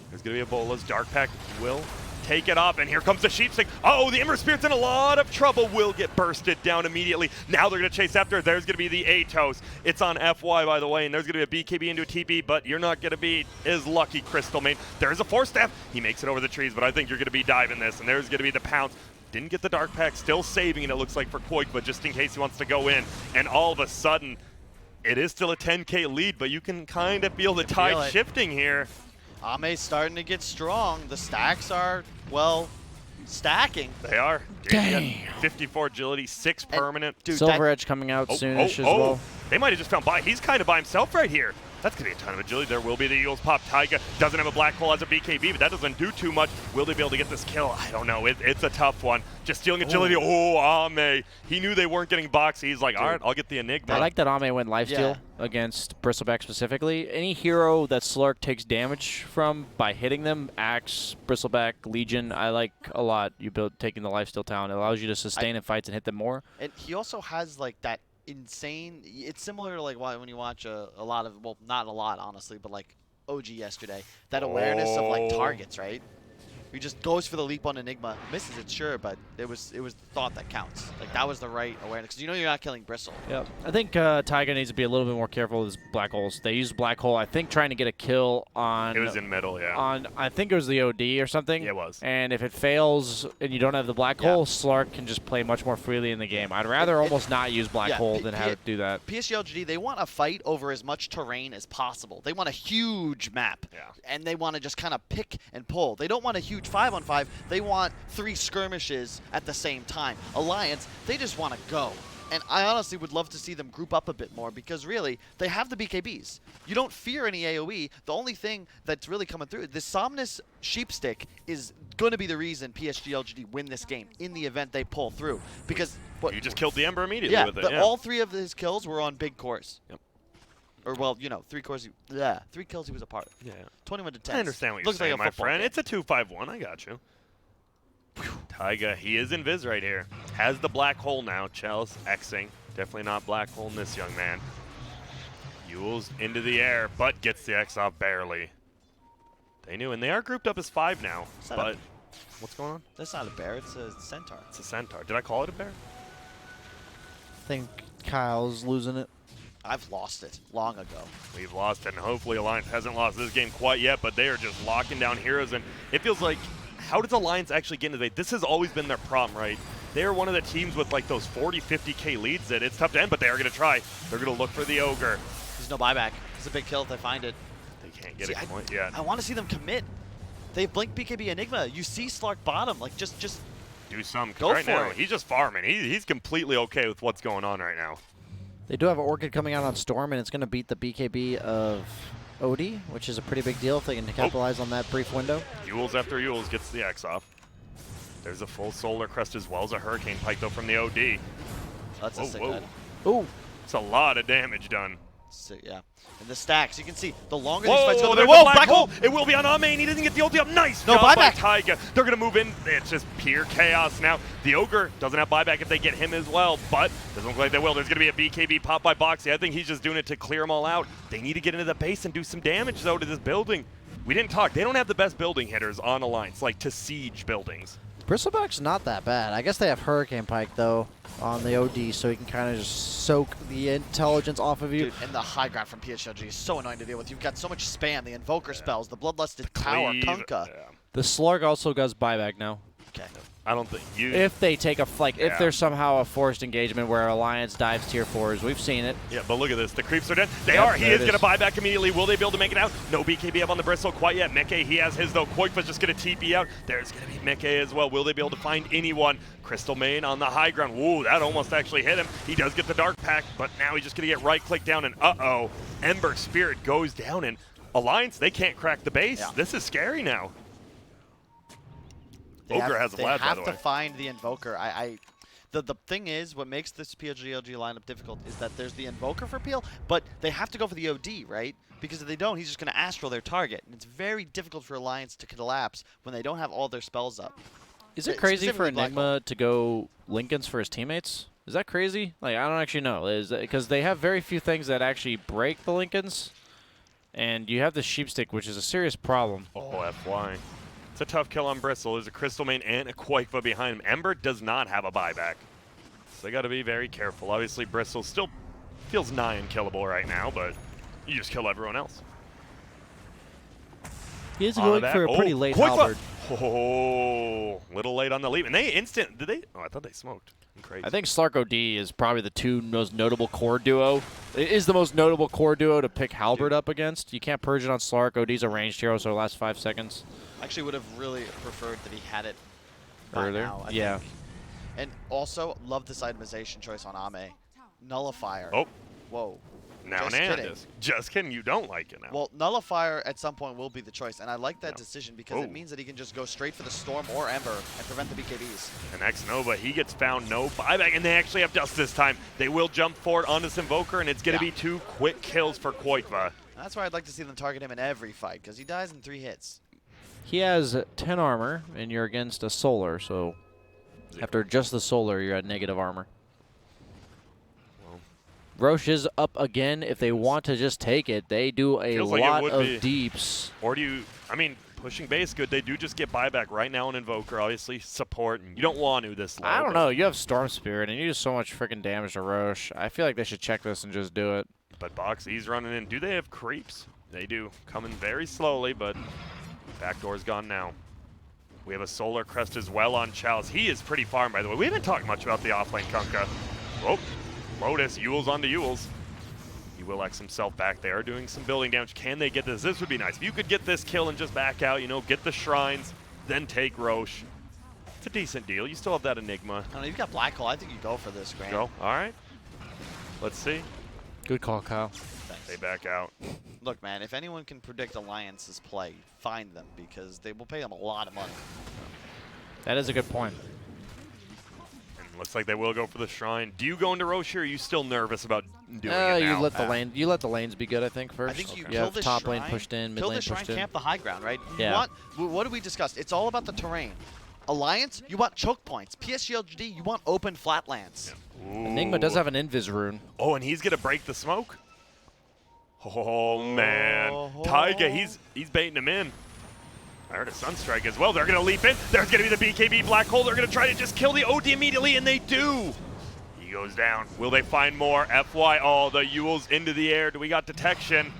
There's going to be a Bolas. Dark Pack will take it off, and here comes the Sheepstick. Oh, the Ember Spirit's in a lot of trouble. Will get bursted down immediately. Now they're going to chase after. There's going to be the Atos. It's on FY, by the way, and there's going to be a BKB into a TP, but you're not going to be as lucky, Crystal Main. There's a 4-step. He makes it over the trees, but I think you're going to be diving this, and there's going to be the pounce. Didn't get the Dark Pack, still saving it, it looks like, for Koik, but just in case he wants to go in. And all of a sudden, it is still a 10K lead, but you can kind of feel the tide shifting here. Ame's starting to get strong. The stacks are, well, stacking. They are. Damn. 54 agility, 6 permanent. Dude, Silver Edge coming out soonish as well. They might have just found by. He's kind of by himself right here. That's going to be a ton of agility. There will be the Eagles pop. Taiga doesn't have a black hole as a BKB, but that doesn't do too much. Will they be able to get this kill? I don't know. It's a tough one. Just stealing agility. Oh, Ame. He knew they weren't getting boxy. He's like, all right, I'll get the Enigma. I like that Ame went lifesteal against Bristleback specifically. Any hero that Slark takes damage from by hitting them, Axe, Bristleback, Legion, I like a lot. You build taking the lifesteal talent. It allows you to sustain in fights and hit them more. And he also has, like, that insane... It's similar to, like, when you watch a lot of... Well, not a lot, honestly, but, like, OG yesterday. That awareness of, like, targets, right? He just goes for the leap on Enigma. Misses it, sure, but it was the thought that counts. Like, that was the right awareness. Because you know you're not killing Bristle. Yep. I think Taiga needs to be a little bit more careful with his black holes. They used black hole, I think, trying to get a kill on... It was in middle, yeah. On, I think it was the OD or something. Yeah, it was. And if it fails and you don't have the black hole, Slark can just play much more freely in the game. I'd rather almost not use black hole than have it do that. PSG.LGD, they want a fight over as much terrain as possible. They want a huge map. Yeah. And they want to just kind of pick and pull. They don't want a huge 5-on-5. They want 3 skirmishes at the same time. Alliance, they just want to go. And I honestly would love to see them group up a bit more because really, they have the BKBs. You don't fear any AoE. The only thing that's really coming through, the Somnus Sheepstick is going to be the reason PSG.LGD win this game in the event they pull through. Because You just killed the Ember immediately with it. but all 3 of his kills were on big cores. Yep. Or, well, you know, 3 cores. 3 kills he was a part of. Yeah. 21 to 10. I understand what you're Looks saying, like a my football friend. game. It's a 2-5-1. I got you. Taiga, he is in Viz right here. Has the black hole now. Chalice Xing. Definitely not black hole in this young man. Yule's into the air, but gets the X off barely. They knew, and they are grouped up as 5 now. But what's going on? That's not a bear. It's a centaur. It's a centaur. Did I call it a bear? I think Kyle's losing it. I've lost it long ago. We've lost it, and hopefully Alliance hasn't lost this game quite yet, but they are just locking down heroes, and it feels like, how does Alliance actually get into the... This has always been their problem, right? They are one of the teams with like those 40, 50K leads that it's tough to end, but they are going to try. They're going to look for the Ogre. There's no buyback. It's a big kill if they find it. They can't get a point yet. I want to see them commit. They have Blink BKB Enigma. You see Slark bottom. Like, just do some. Go right for now, it. he's just farming. He's completely okay with what's going on right now. They do have an Orchid coming out on Storm, and it's going to beat the BKB of OD, which is a pretty big deal if they can capitalize on that brief window. Yules after Yules gets the X off. There's a full Solar Crest as well as a Hurricane Pike, though, from the OD. That's a sick item. Ooh. It's a lot of damage done. Sick, yeah. And the stacks, you can see, the longer Whoa, these fights go, there's whoa, a black hole! hole! It will be on Ame, and he doesn't get the ulti up. Nice No job by buyback. Taiga. They're going to move in. It's just pure chaos now. The Ogre doesn't have buyback if they get him as well, but doesn't look like they will. There's going to be a BKB pop by Boxy. I think he's just doing it to clear them all out. They need to get into the base and do some damage, though, to this building. We didn't talk. They don't have the best building hitters on Alliance, like to siege buildings. Bristleback's not that bad. I guess they have Hurricane Pike, though, on the OD, so he can kind of just soak the intelligence off of you. Dude, and the high ground from PSG is so annoying to deal with. You've got so much spam, the Invoker spells, the Bloodlusted Power, Cleave. Kunkka. Yeah. The Slurg also does buyback now. Okay. I don't think you... If they take a, if Yeah. there's somehow a forced engagement where Alliance dives tier 4s, we've seen it. Yeah, but look at this. The creeps are dead. They Yep, are. He there is it going to is. buy back immediately. Will they be able to make it out? No BKB up on the Bristle quite yet. Meke, he has his, though. Koikva's just going to TP out. There's going to be Meke as well. Will they be able to find anyone? Crystal Main on the high ground. Woo, that almost actually hit him. He does get the Dark Pack, but now he's just going to get right-click down, and uh-oh. Ember Spirit goes down, and Alliance, they can't crack the base. Yeah. This is scary now. Ogre has a They Vlad, by have the to way. find the Invoker. The thing is, what makes this PSG.LGD lineup difficult is that there's the Invoker for Peel, but they have to go for the OD, right? Because if they don't, he's just going to Astral their target. And it's very difficult for Alliance to collapse when they don't have all their spells up. Is it crazy for Specifically Black Enigma to go Lincolns for his teammates? Is that crazy? Like, I don't actually know. Is because they have very few things that actually break the Lincolns, and you have the Sheepstick, which is a serious problem. Oh, FY. It's a tough kill on Bristle. There's a Crystal Main and a Koikva behind him. Ember does not have a buyback. So they got to be very careful. Obviously, Bristle still feels nigh unkillable right now, but you just kill everyone else. He is On going that- for a pretty late Koikva! halberd. Oh, little late on the leap. And they instant, did they? Oh, I thought they smoked. Crazy. I think Slark OD is probably the two most notable core duo. It is the most notable core duo to pick Halberd up against. You can't purge it on Slark. OD's a ranged hero, so the last 5 seconds. I actually would have really preferred that he had it by Further? now, I Yeah. think. And also, love this itemization choice on Ame. Nullifier. Oh, Whoa. now Just kidding. Nandus. Just kidding, you don't like it now. Well, Nullifier at some point will be the choice, and I like that No. decision because Oh. it means that he can just go straight for the Storm or Ember and prevent the BKBs. And X-Nova, he gets found, no buyback, and they actually have Dust this time. They will jump forward on this Invoker, and it's going to Yeah. be 2 quick kills for Koikva. That's why I'd like to see them target him in every fight, because he dies in 3 hits. He has 10 armor, and you're against a solar, so after just the solar, you're at negative armor. Well, Roche is up again. If they want to just take it, they do a Feels like it lot would of be. deeps. or do you, I mean, pushing base good. They do just get buyback right now on Invoker, obviously support, and you don't want to this low. I don't but- know. You have Storm Spirit, and you do so much freaking damage to Roche. I feel like they should check this and just do it. But Box, he's running in. Do they have creeps? They do. Coming very slowly, but backdoor's gone now. We have a Solar Crest as well on Chalice. He is pretty farm, by the way. We haven't talked much about the offlane Kunkka. Oh, Lotus, Yules onto Yules. He will X himself back there, doing some building damage. Can they get this? This would be nice. If you could get this kill and just back out, you know, get the shrines, then take Roche. It's a decent deal. You still have that Enigma. I don't know, you've got Black Hole. I think you go for this, Grant. Go. All right. Let's see. Good call, Kyle. Thanks. They back out. Look, man, if anyone can predict Alliance's play, find them, because they will pay them a lot of money. That is a good point. And looks like they will go for the shrine. Do you go into Roche, or are you still nervous about doing it You now? let the lane. You let the lanes be good, I think, first. I think you Okay. kill have this top shrine, lane pushed in, mid kill lane this shrine, pushed in. camp the high ground, right? You Yeah. want, what do we discussed? It's all about the terrain. Alliance, you want choke points. PSG.LGD, you want open flatlands. Enigma does Ooh. have an invis rune. Oh, and he's gonna break the smoke. Oh man, Oh. Taiga, he's baiting him in. I heard a Sunstrike as well. They're gonna leap in. There's gonna be the BKB black hole. They're gonna try to just kill the OD immediately, and they do. He goes down. Will they find more? FY. Oh, the Yules into the air. Do we got detection?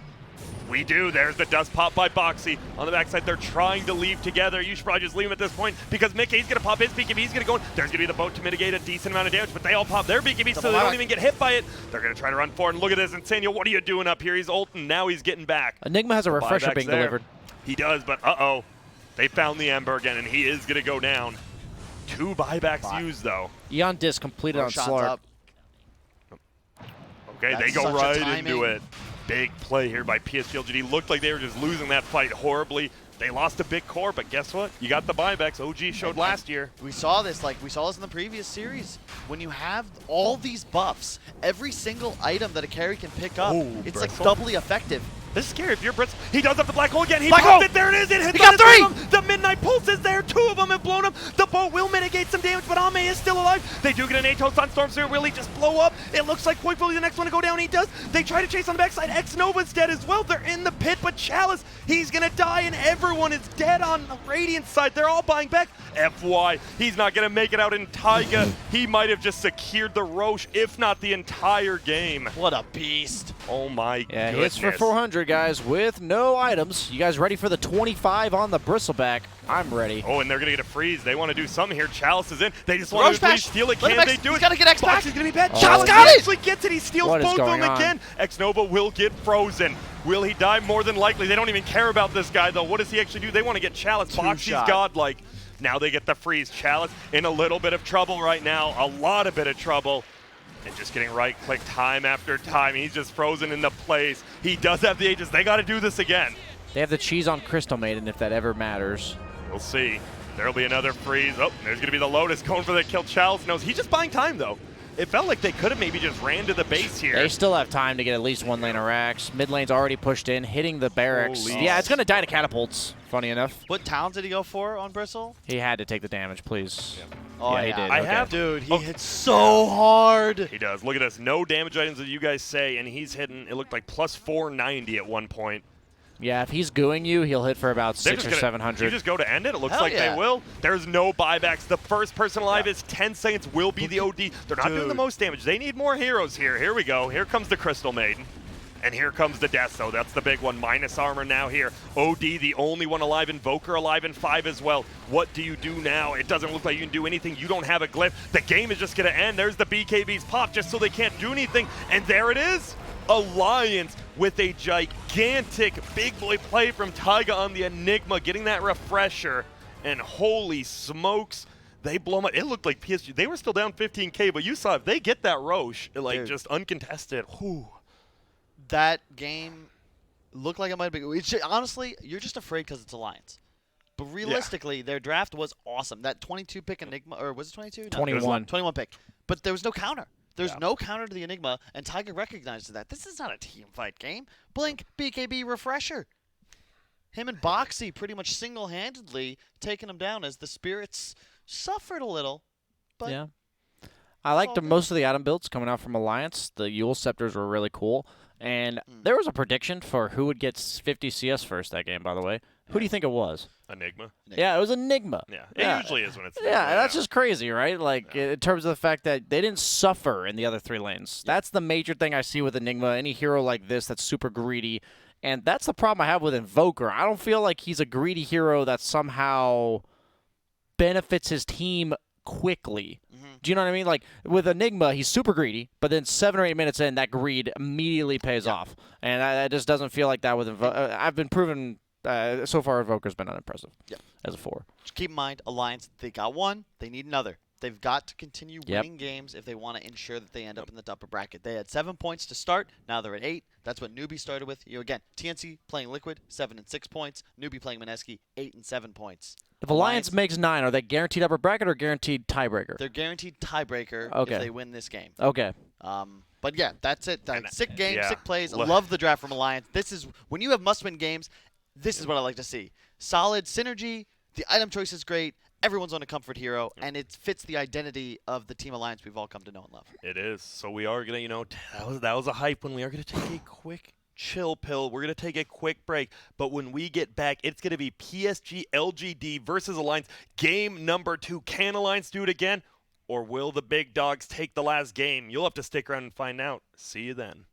We do. There's the dust pop by Boxy. On the backside, they're trying to leave together. You should probably just leave him at this point because Mickey's going to pop his BKB. He's going to go in. There's going to be the boat to mitigate a decent amount of damage, but they all pop their BKB so they don't even get hit by it. They're going to try to run forward. And look at this. Insania, what are you doing up here? He's ulting. Now he's getting back. Enigma has a refresher Buyback's being there. delivered. He does, but uh-oh. They found the Ember again, and he is going to go down. 2 buybacks used, though. Eon Disc completed on Roshan's Slark. up. Okay, they That's go such a right timing. into it. Big play here by PSG.LGD. Looked like they were just losing that fight horribly. They lost a big core, but guess what? You got the buybacks. OG showed last year. We saw this in the previous series. When you have all these buffs, every single item that a carry can pick up, it's like Bristle. doubly effective. This is scary. If you're Bristle, he does have the black hole again. He Black popped hole! it. There it is. It hits He got on the 3! The Midnight Pulse is there. 2 of them have blown him. The boat will mitigate some damage, but Ame is still alive. They do get an Atos on Stormsphere. Will he just blow up? It looks like quite fully the next one to go down. He does. They try to chase on the backside. X-Nova's dead as well. They're in the pit, but Chalice, he's going to die, and everyone is dead on the Radiant side. They're all buying back. FY, he's not going to make it out in Taiga. He might have just secured the Roche, if not the entire game. What a beast. Oh my Yeah, goodness. hits for 400, guys, with no items. You guys ready for the 25 on the Bristleback? I'm ready. Oh, and they're going to get a freeze. They want to do something here. Chalice is in. They just want Roche to bash. steal it. Let him Can X- they do he's it? gotta get X Box back. is going to be bad. Oh. Chalice Got it. actually gets it. He steals What is both of them going on? again. X-Nova will get frozen. Will he die? More than likely. They don't even care about this guy, though. What does he actually do? They want to get Chalice. Boxy's shot. godlike. Now they get the freeze. Chalice in a little bit of trouble right now. A lot of bit of trouble. And just getting right-click time after time. He's just frozen into place. He does have the Aegis. They got to do this again. They have the cheese on Crystal Maiden, if that ever matters. We'll see. There'll be another freeze. Oh, there's going to be the Lotus going for the kill. Chalice knows. He's just buying time, though. It felt like they could have maybe just ran to the base here. They still have time to get at least one lane of racks. Mid lane's already pushed in, hitting the barracks. Holy Yeah, it's going to die to catapults, funny enough. What towns did he go for on Bristle? He had to take the damage, please. Oh, Yeah, he did. I Okay. have- Dude, he Oh. hits so hard. He does. Look at this. No damage items that you guys say, and he's hitting, it looked like plus 490 at one point. Yeah, if he's gooing you, he'll hit for about They're 6 just or gonna, 700. You just go to end it. It looks Hell like yeah. they will. There's no buybacks. The first person alive is 10 seconds. Will be the OD. They're not doing the Dude. most damage. They need more heroes here. Here we go. Here comes the Crystal Maiden. And here comes the Death, though. That's the big one. Minus armor now here. OD, the only one alive. Invoker alive in 5 as well. What do you do now? It doesn't look like you can do anything. You don't have a glyph. The game is just going to end. There's the BKB's pop just so they can't do anything. And there it is. Alliance with a gigantic big boy play from Taiga on the Enigma, getting that refresher. And holy smokes, they blow up. It looked like PSG. They were still down 15K, but you saw if they get that Roche, like Dude. just uncontested. Whew. That game looked like it might be. Honestly, you're just afraid because it's Alliance. But realistically, their draft was awesome. That 22 pick Enigma, or was it 22? No, 21. 21 pick. But there was no counter. There's Yeah. no counter to the Enigma, and Tiger recognizes that. This is not a team fight game. Blink, BKB, refresher. Him and Boxy pretty much single-handedly taking him down as the Spirits suffered a little. But Yeah. I liked all good. most of the item builds coming out from Alliance. The Yule Scepters were really cool. And there was a prediction for who would get 50 CS first that game, by the way. Who do you think it was? Enigma. Yeah, it was Enigma. Yeah, it usually is when it's. Yeah, that's just crazy, right? Like, in terms of the fact that they didn't suffer in the other 3 lanes. That's the major thing I see with Enigma. Any hero like this that's super greedy. And that's the problem I have with Invoker. I don't feel like he's a greedy hero that somehow benefits his team quickly. Do you know what I mean? Like, with Enigma, he's super greedy, but then 7 or 8 minutes in, that greed immediately pays off. And that just doesn't feel like that with Invoker. I've been proven, so far, Invoker's been unimpressive as a 4. just keep in mind, Alliance, they got one, they need another. They've got to continue winning games if they want to ensure that they end up in the upper bracket. They had 7 points to start. Now they're at 8. That's what Newbie started with. Again, TNC playing Liquid, 7 and 6 points. Newbie playing Mineski, 8 and 7 points. If Alliance makes 9, are they guaranteed upper bracket or guaranteed tiebreaker? They're guaranteed tiebreaker Okay. if they win this game. Okay. But yeah, that's it. Sick game, yeah. sick plays. I Look- love the draft from Alliance. This is when you have must-win games. This is what I like to see. Solid synergy. The item choice is great. Everyone's on a comfort hero, and it fits the identity of the Team Alliance we've all come to know and love. It is. So we are gonna, that was a hype one. We are gonna take a quick chill pill. We're gonna take a quick break, but when we get back, it's gonna be PSG.LGD versus Alliance, game number 2. Can Alliance do it again, or will the big dogs take the last game? You'll have to stick around and find out. See you then.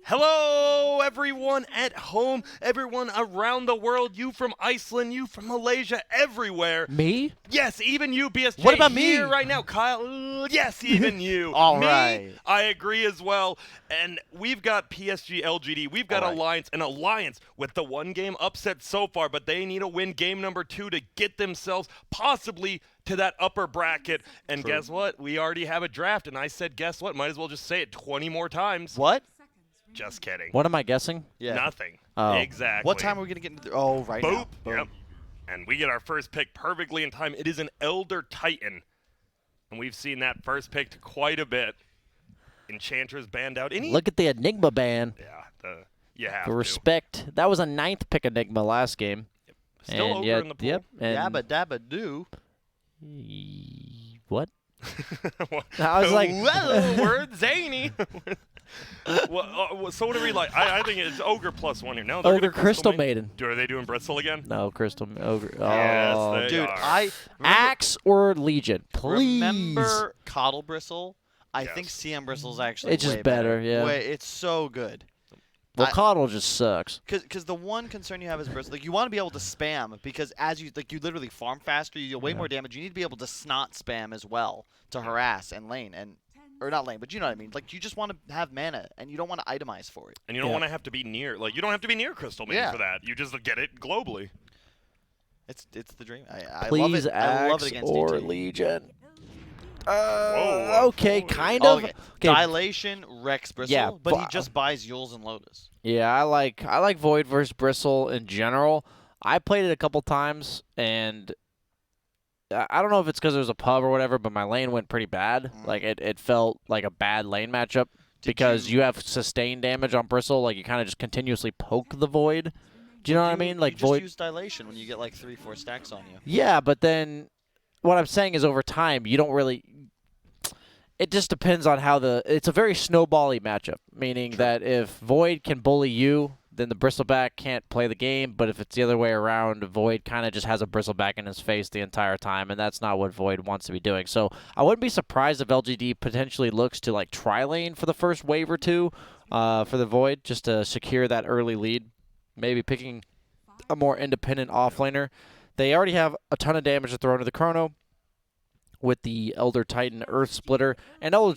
Hello, everyone at home, everyone around the world, you from Iceland, you from Malaysia, everywhere. Me? Yes, even you, BSJ. What about here me? right now, Kyle. Yes, even you. All me, right. I agree as well. And we've got PSG.LGD. We've got All right. Alliance, an Alliance with the one-game upset so far, but they need to win game number 2 to get themselves possibly to that upper bracket. And True. guess what? We already have a draft, and I said, guess what? Might as well just say it 20 more times. What? Just kidding. What am I guessing? Yeah. Nothing. Oh. Exactly. What time are we going to get into Oh, right Boop. now. Boom. Yep. And we get our first pick perfectly in time. It is an Elder Titan. And we've seen that first picked quite a bit. Enchantress banned out. Look at the Enigma ban. Yeah, you have The to. respect. That was a 9th pick Enigma last game. Still and over yet, in the pool. Yep. And Yabba dabba do. What? What? I was like, whoa, we're zany. So what do we like? I think it's Ogre +1 here. No, they're Ogre gonna Crystal Maiden. Are they doing Bristle again? No, Crystal Ogre. Yes, Oh, they Dude, are. I Axe or Legion, please. remember Coddle Bristle. I Yes. think CM Bristle's actually It's just way better, yeah. It's so good. Well, I- Coddle just sucks. Because the one concern you have is Bristle. Like, you want to be able to spam because as you literally farm faster, you deal way more damage. You need to be able to snot spam as well to harass and lane or not lane, but you know what I mean. Like, you just want to have mana and you don't want to itemize for it. And you don't Yeah. want to have to be near. Like you don't have to be near Crystal Maiden Yeah. for that. You just get it globally. It's the dream. I Please, love it. I love Axe it against or DT. Legion. Whoa, Okay, whoa. kind Oh, of. okay. Okay. Dilation, Rex Bristle, Yeah, but he but- just buys Yules and Lotus. Yeah, I like Void versus Bristle in general. I played it a couple times, and I don't know if it's because there was a pub or whatever, but my lane went pretty bad. Like it felt like a bad lane matchup because you have sustained damage on Bristle. Like you kind of just continuously poke the Void. Do you know what I mean? Like you just Void. use Dilation when you get like 3-4 stacks on you. Yeah, but then what I'm saying is over time you don't really. It just depends on how it's a very snowbally matchup, meaning that if Void can bully you, then the Bristleback can't play the game, but if it's the other way around, Void kind of just has a Bristleback in his face the entire time, and that's not what Void wants to be doing. So I wouldn't be surprised if LGD potentially looks to like tri-lane for the first wave or two for the Void, just to secure that early lead, maybe picking a more independent offlaner. They already have a ton of damage to throw into the Chrono with the Elder Titan Earth Splitter, and Elder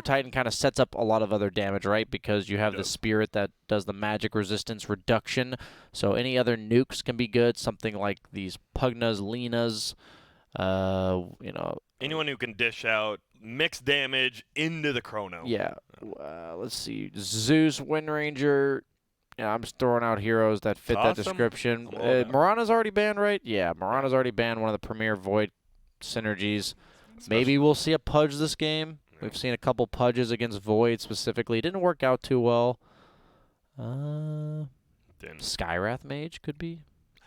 Titan kind of sets up a lot of other damage, right? Because you have the Spirit that does the magic resistance reduction, so any other nukes can be good, something like these Pugnas, Linas, Anyone who can dish out mixed damage into the Chrono. Yeah. Let's see. Zeus, Wind Ranger. Yeah, I'm just throwing out heroes that fit that Awesome. description. I'm all about it. Morana's already banned, right? Yeah, Morana's already banned, one of the premier Void synergies. Especially- Maybe we'll see a Pudge this game. We've seen a couple Pudges against Void specifically. It didn't work out too well. Didn't. Skywrath Mage could be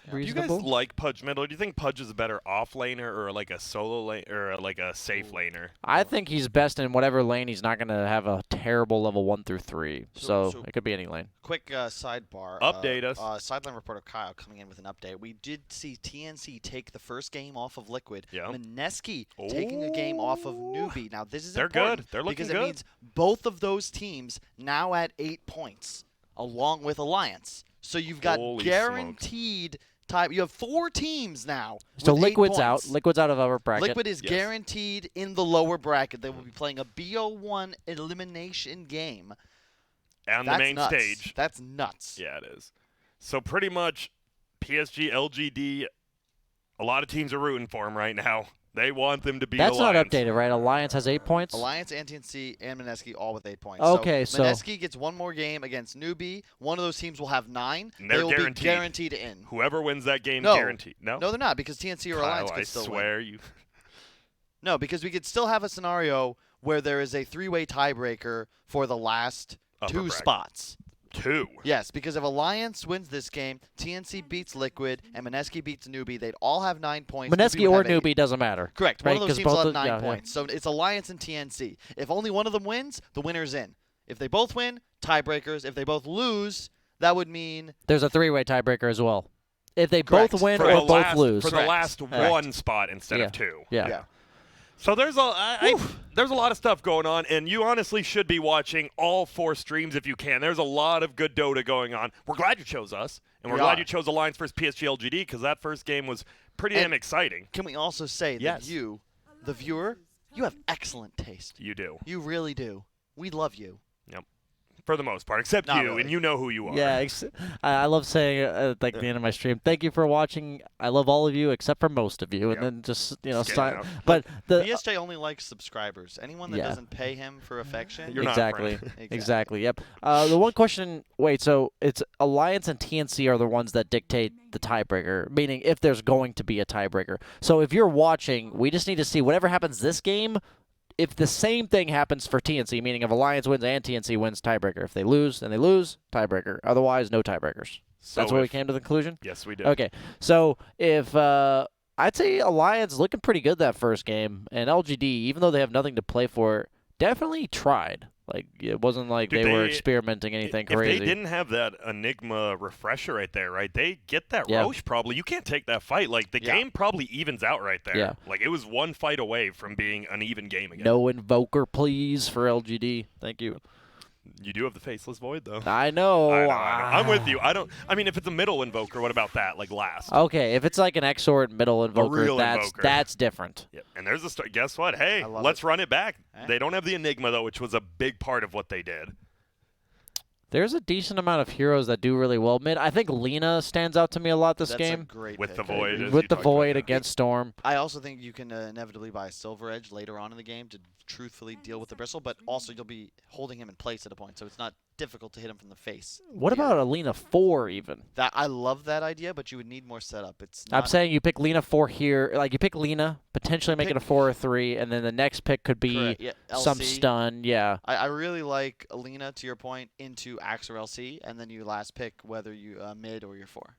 Do you reasonable. guys like Pudge Middle? Do you think Pudge is a better off laner or like a solo lane or like a safe laner? I think he's best in whatever lane. He's not going to have a terrible level 1 through 3. So- So it could be any lane. Quick sidebar. Update us. Sideline reporter Kyle coming in with an update. We did see TNC take the first game off of Liquid. Yeah. Mineski taking a game off of Newbie. Now this is They're important good. They're looking because good. it means both of those teams now at 8 points, along with Alliance. So you've got Holy guaranteed time. You have 4 teams now. So with 8 Liquid's out. points. Liquid's out of upper bracket. Liquid is Yes. guaranteed in the lower bracket. They will be playing a BO1 elimination game. On the That's main nuts. stage. That's nuts. Yeah, it is. So pretty much PSG.LGD, a lot of teams are rooting for him right now. They want them to be That's not Alliance. updated, right? Alliance has 8 points. Alliance and TNC and Mineski all with 8 points. Okay, so so- Mineski gets one more game against Newbie. One of those teams will have 9. And they're they will guaranteed. be guaranteed in. Whoever wins that game, No. guaranteed. No, No, they're not because TNC or Alliance Kyle, could I still win. swear you. No, because we could still have a scenario where there is a 3-way tiebreaker for the last Upper 2 bracket. spots. 2. Yes, because if Alliance wins this game, TNC beats Liquid, and Mineski beats Newbie, they'd all have 9 points. Mineski would or have 8. Newbie doesn't matter. Correct. Right, One of 'cause those teams will both have of- 9 yeah, yeah. points. So it's Alliance and TNC. If only one of them wins, the winner's in. If they both win, tiebreakers. If they both lose, that would mean There's a 3-way tiebreaker as well. If they Correct. both win For or the both last, lose. For the Correct. last Correct. one spot instead Yeah. of 2. Yeah. So there's there's a lot of stuff going on, and you honestly should be watching all 4 streams if you can. There's a lot of good Dota going on. We're glad you chose us, and we're We glad are. you chose Alliance vs. PSG.LGD because that first game was pretty And damn exciting. Can we also say Yes. that you, the viewer, you have excellent taste. You do. You really do. We love you. Yep. For the most part, except Not you, really. and you know who you are. Yeah, I love saying like at the end of my stream, thank you for watching. I love all of you except for most of you, and Yep. then just Just get sign. out. But the BSJ only likes subscribers. Anyone that Yeah. doesn't pay him for affection, You're not a exactly, friend. exactly. Yep. The one question. Wait. So it's Alliance and TNC are the ones that dictate the tiebreaker, meaning if there's going to be a tiebreaker. So if you're watching, we just need to see whatever happens this game. If the same thing happens for TNC, meaning if Alliance wins and TNC wins, tiebreaker. If they lose, then they lose, tiebreaker. Otherwise, no tiebreakers. So That's what we if- came to the conclusion? Yes, we did. Okay. So if I'd say Alliance looking pretty good that first game, and LGD, even though they have nothing to play for, definitely tried. Like it wasn't like Dude, they were they- experimenting anything If crazy. they didn't have that Enigma refresher right there, right, they get that Yeah. Roche probably. You can't take that fight. Like, the Yeah. game probably evens out right there. Yeah. Like, it was one fight away from being an even game again. No invoker, please, for LGD. Thank you. You do have the Faceless Void, though. I know. I know. I'm with you. I mean, if it's a middle invoker, what about that? Like, last? Okay, if it's like an Exort middle invoker, real that's invoker. that's different. Yep. And there's a start. Guess what? Hey, I love let's it. run it back. Eh? They don't have the Enigma, though, which was a big part of what they did. There's a decent amount of heroes that do really well mid. I think Lena stands out to me a lot this that's game. a great With pick. the Void. as With you the talked about, Void yeah. against Storm. I also think you can inevitably buy a Silver Edge later on in the game to truthfully deal with the Bristle, but also you'll be holding him in place at a point, so it's not difficult to hit him from the face. What about Alina 4 even? That I love that idea, but you would need more setup. It's I'm not saying you pick Lena 4 here. Like you pick Lena, potentially make it a 4 or 3, and then the next pick could be correct. Yeah, some LC. stun. Yeah. I really like Alina, to your point, into Axe or LC, and then you last pick whether you mid or your 4.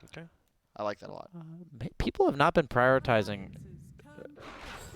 Okay. I like that a lot. People have not been prioritizing.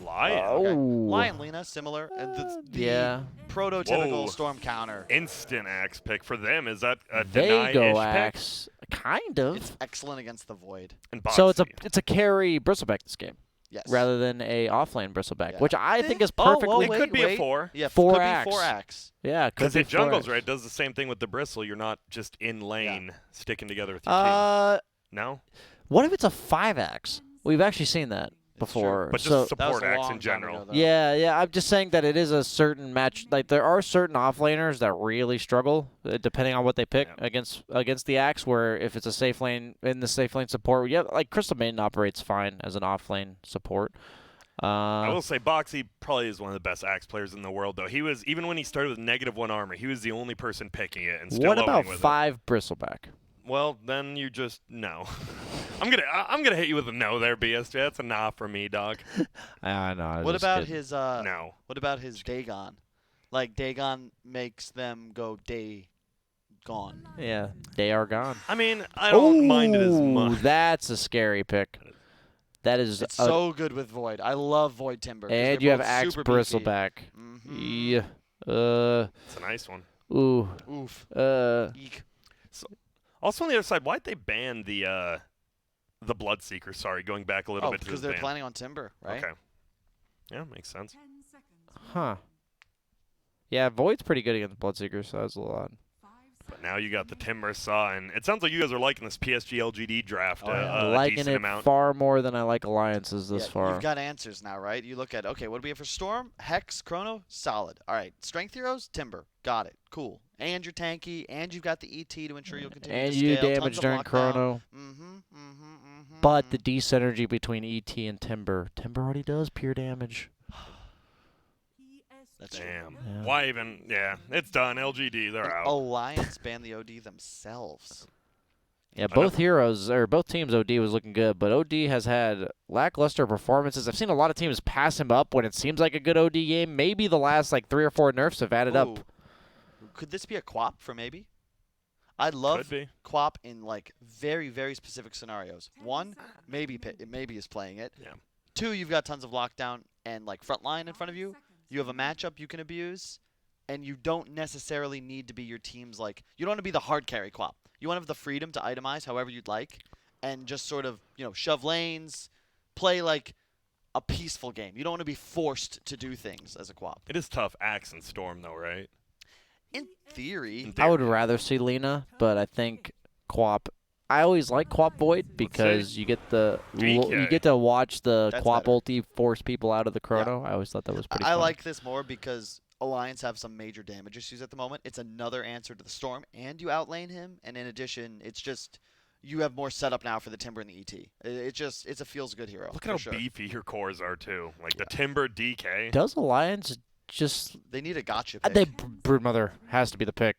Lion. Okay. Oh. Lion Lina, similar. The Yeah. prototypical Whoa. Storm counter. Instant axe pick for them. Is that a They deny-ish go pick? axe. Kind of. It's excellent against the Void. And So Boxy. it's a carry Bristleback this game Yes. rather than a offlane Bristleback, Yeah. which I think is Oh, perfectly. It wait, could be wait. a 4. Yeah, Four could axe. be 4 axe. Yeah, could Because be it jungles, 4X. right? It does the same thing with the Bristle. You're not just in lane sticking together with your team. No? What if it's a 5X? We've actually seen that before. But just so, That was support a axe long in time general. ago, though. yeah. I'm just saying that it is a certain match. Like there are certain offlaners that really struggle, depending on what they pick Yeah. against the axe. Where if it's a safe lane in the safe lane support, yeah, like Crystal Maiden operates fine as an offlane support. I will say Boxy probably is one of the best axe players in the world, though. He was, even when he started with -1 armor, he was the only person picking it and still What owning about with 5 Bristleback? it. Well, then you just no. I'm gonna hit you with a no there, BSJ. That's a nah for me, dog. I know. I was What just about kidding. his No. What about his Dagon? Like Dagon makes them go day gone. Yeah, they are gone. I mean, I don't mind it as Ooh, much. That's a scary pick. That is It's a- so good with Void. I love Void Timber. 'cause and they're you have both Axe super beefy. Bristleback. Mhm. Yeah. It's a nice one. Ooh. Oof. Eek. Also on the other side, why'd they ban the Bloodseeker? Sorry, going back a little Oh, bit to because this they're ban. planning on Timber, right? Okay. Yeah, makes sense. Huh. Yeah, Void's pretty good against Bloodseekers, so that's a lot. But now you got the Timber Saw, and it sounds like you guys are liking this PSG.LGD draft Oh, yeah. a Liking decent it amount. far more than I like alliances this Yeah, far. You've got answers now, right? You look at, okay, what do we have for Storm? Hex, Chrono, solid. All right, Strength Heroes, Timber, got it, cool. And you're tanky, and you've got the ET to ensure you'll continue and to you scale. damage tons of during lockdown. Chrono. Mm-hmm. But the D-synergy between ET and Timber. Timber already does pure damage. That's true. Damn. Yeah. Why even? Yeah, it's done. LGD, they're out. Alliance banned the OD themselves. Yeah, I know. both teams OD was looking good, but OD has had lackluster performances. I've seen a lot of teams pass him up when it seems like a good OD game. Maybe the last like 3 or 4 nerfs have added up. Ooh. Could this be a quap for maybe? I love Could be. quap in like very, very specific scenarios. One, maybe is playing it. Yeah. 2, you've got tons of lockdown and like front line in front of you. You have a matchup you can abuse, and you don't necessarily need to be your team's like. You don't want to be the hard carry quap. You want to have the freedom to itemize however you'd like, and just sort of shove lanes, play like a peaceful game. You don't want to be forced to do things as a Quap. It is tough, Axe and Storm, though, right? In theory. I would rather see Lena, but I think Quap. I always like Quap Void because you get you get to watch the That's Quap better. ulti force people out of the chrono. I always thought that was pretty I fun. like this more because Alliance have some major damage issues at the moment. It's another answer to the Storm, and you outlane him. And in addition, it's just you have more setup now for the Timber and the ET. It's a feels good hero. Look at how beefy your cores are, too. Like the Timber DK. Does Alliance just... They need a gotcha pick. Broodmother has to be the pick.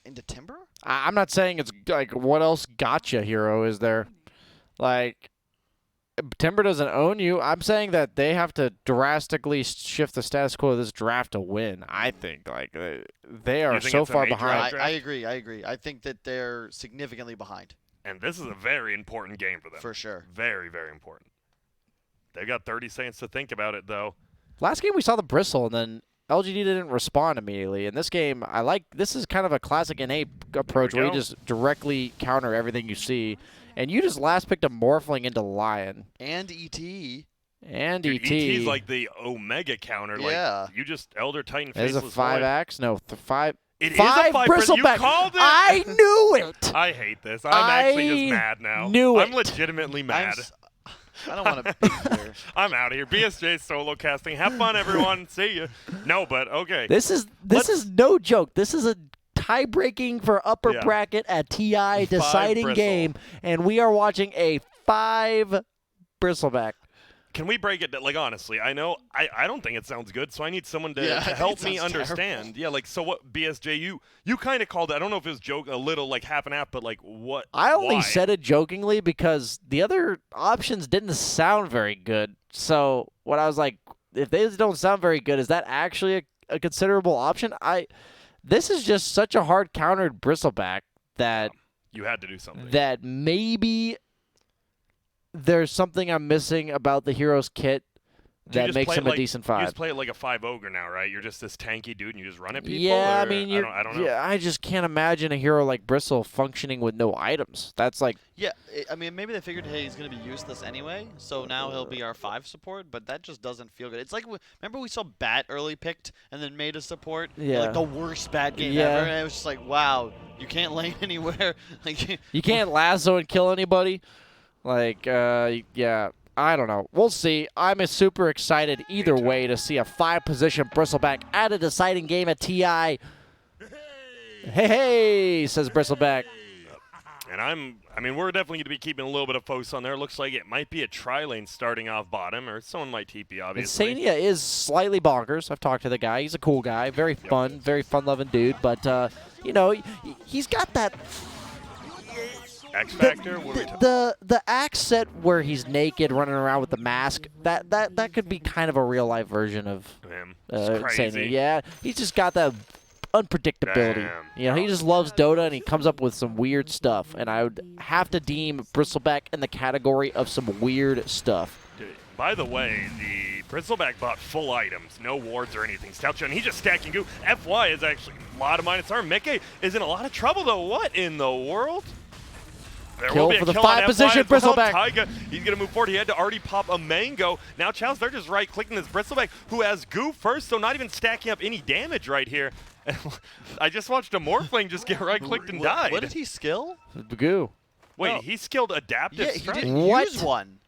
Into Timber? I'm not saying it's like what else gotcha hero is there. Like Timber doesn't own you. I'm saying that they have to drastically shift the status quo of this draft to win. I think like they are think so it's a far major behind. draft? I agree. I think that they're significantly behind. And this is a very important game for them. For sure. Very, very important. They've got 30 seconds to think about it, though. Last game we saw the bristle, and then LGD didn't respond immediately. In this game, this is kind of a classic NA approach where you just directly counter everything you see. And you just last picked a Morphling into Lion. And ET. And Dude, ET. ET's like the Omega counter. Yeah. Like, you just Elder Titan Is it a Faceless 5 Void. axe? No, 5. It is five a 5 bristleback. You called it! I knew it! I hate this. I'm actually I just mad now. knew I'm it. legitimately mad. I don't want to be here. I'm out of here. BSJ solo casting. Have fun, everyone. See ya. No, but okay. This is no joke. This is a tie-breaking for upper bracket at TI deciding bristle. game, and we are watching a 5 bristleback. Can we break it down? Like, honestly, I know I don't think it sounds good, so I need someone to Yeah, I think help it me sounds understand. terrible. Yeah, like, so what, BSJ, you kind of called it, I don't know if it was joke a little, like, half and half, but, like, what? I only why? said it jokingly because the other options didn't sound very good. So what I was like, if they don't sound very good, is that actually a considerable option? This is just such a hard countered bristleback that You had to do something. that maybe there's something I'm missing about the hero's kit Do you that just makes play him it a like- decent You 5. just play it like a 5 ogre now, right? You're just this tanky dude and you just run at people? Yeah, I or- mean, I don't know. yeah, I just can't imagine a hero like Bristle functioning with no items. That's like, Yeah, I mean, maybe they figured, hey, he's going to be useless anyway, so now he'll be our 5 support, but that just doesn't feel good. It's like, remember we saw Bat early picked and then made a support? Yeah. Like the worst Bat game Yeah. ever, and it was just like, wow, you can't lane anywhere. Like you can't lasso and kill anybody. Like, yeah, I don't know. We'll see. I'm super excited either way to see a 5-position Bristleback at a deciding game at TI. Hey, hey, says Bristleback. And I mean, we're definitely going to be keeping a little bit of focus on there. Looks like it might be a tri-lane starting off bottom, or someone might TP, obviously. Insania is slightly bonkers. I've talked to the guy. He's a cool guy. Very fun, very fun-loving dude. But, you know, he's got that... X Factor? What are we talking- The axe set where he's naked running around with the mask, that could be kind of a real-life version of Him. It's crazy. Insania. Yeah, he's just got that unpredictability. Damn. You know, he just loves Dota, and he comes up with some weird stuff. And I would have to deem Bristleback in the category of some weird stuff. Dude, by the way, the Bristleback bought full items, no wards or anything. Stout Shun, he's just stacking goo. FY is actually a lot of minus arm. Mickey is in a lot of trouble, though. What in the world? There Kill will be a for the kill on 5-position FY as well. Bristleback. Taiga, he's going to move forward. He had to already pop a mango. Now Chalice, they're just right-clicking this Bristleback, who has goo first, so not even stacking up any damage right here. I just watched a Morphling just get right-clicked and died. What did he skill? The goo. Wait, No. he skilled Adaptive Yeah, he Strike? didn't What? use one.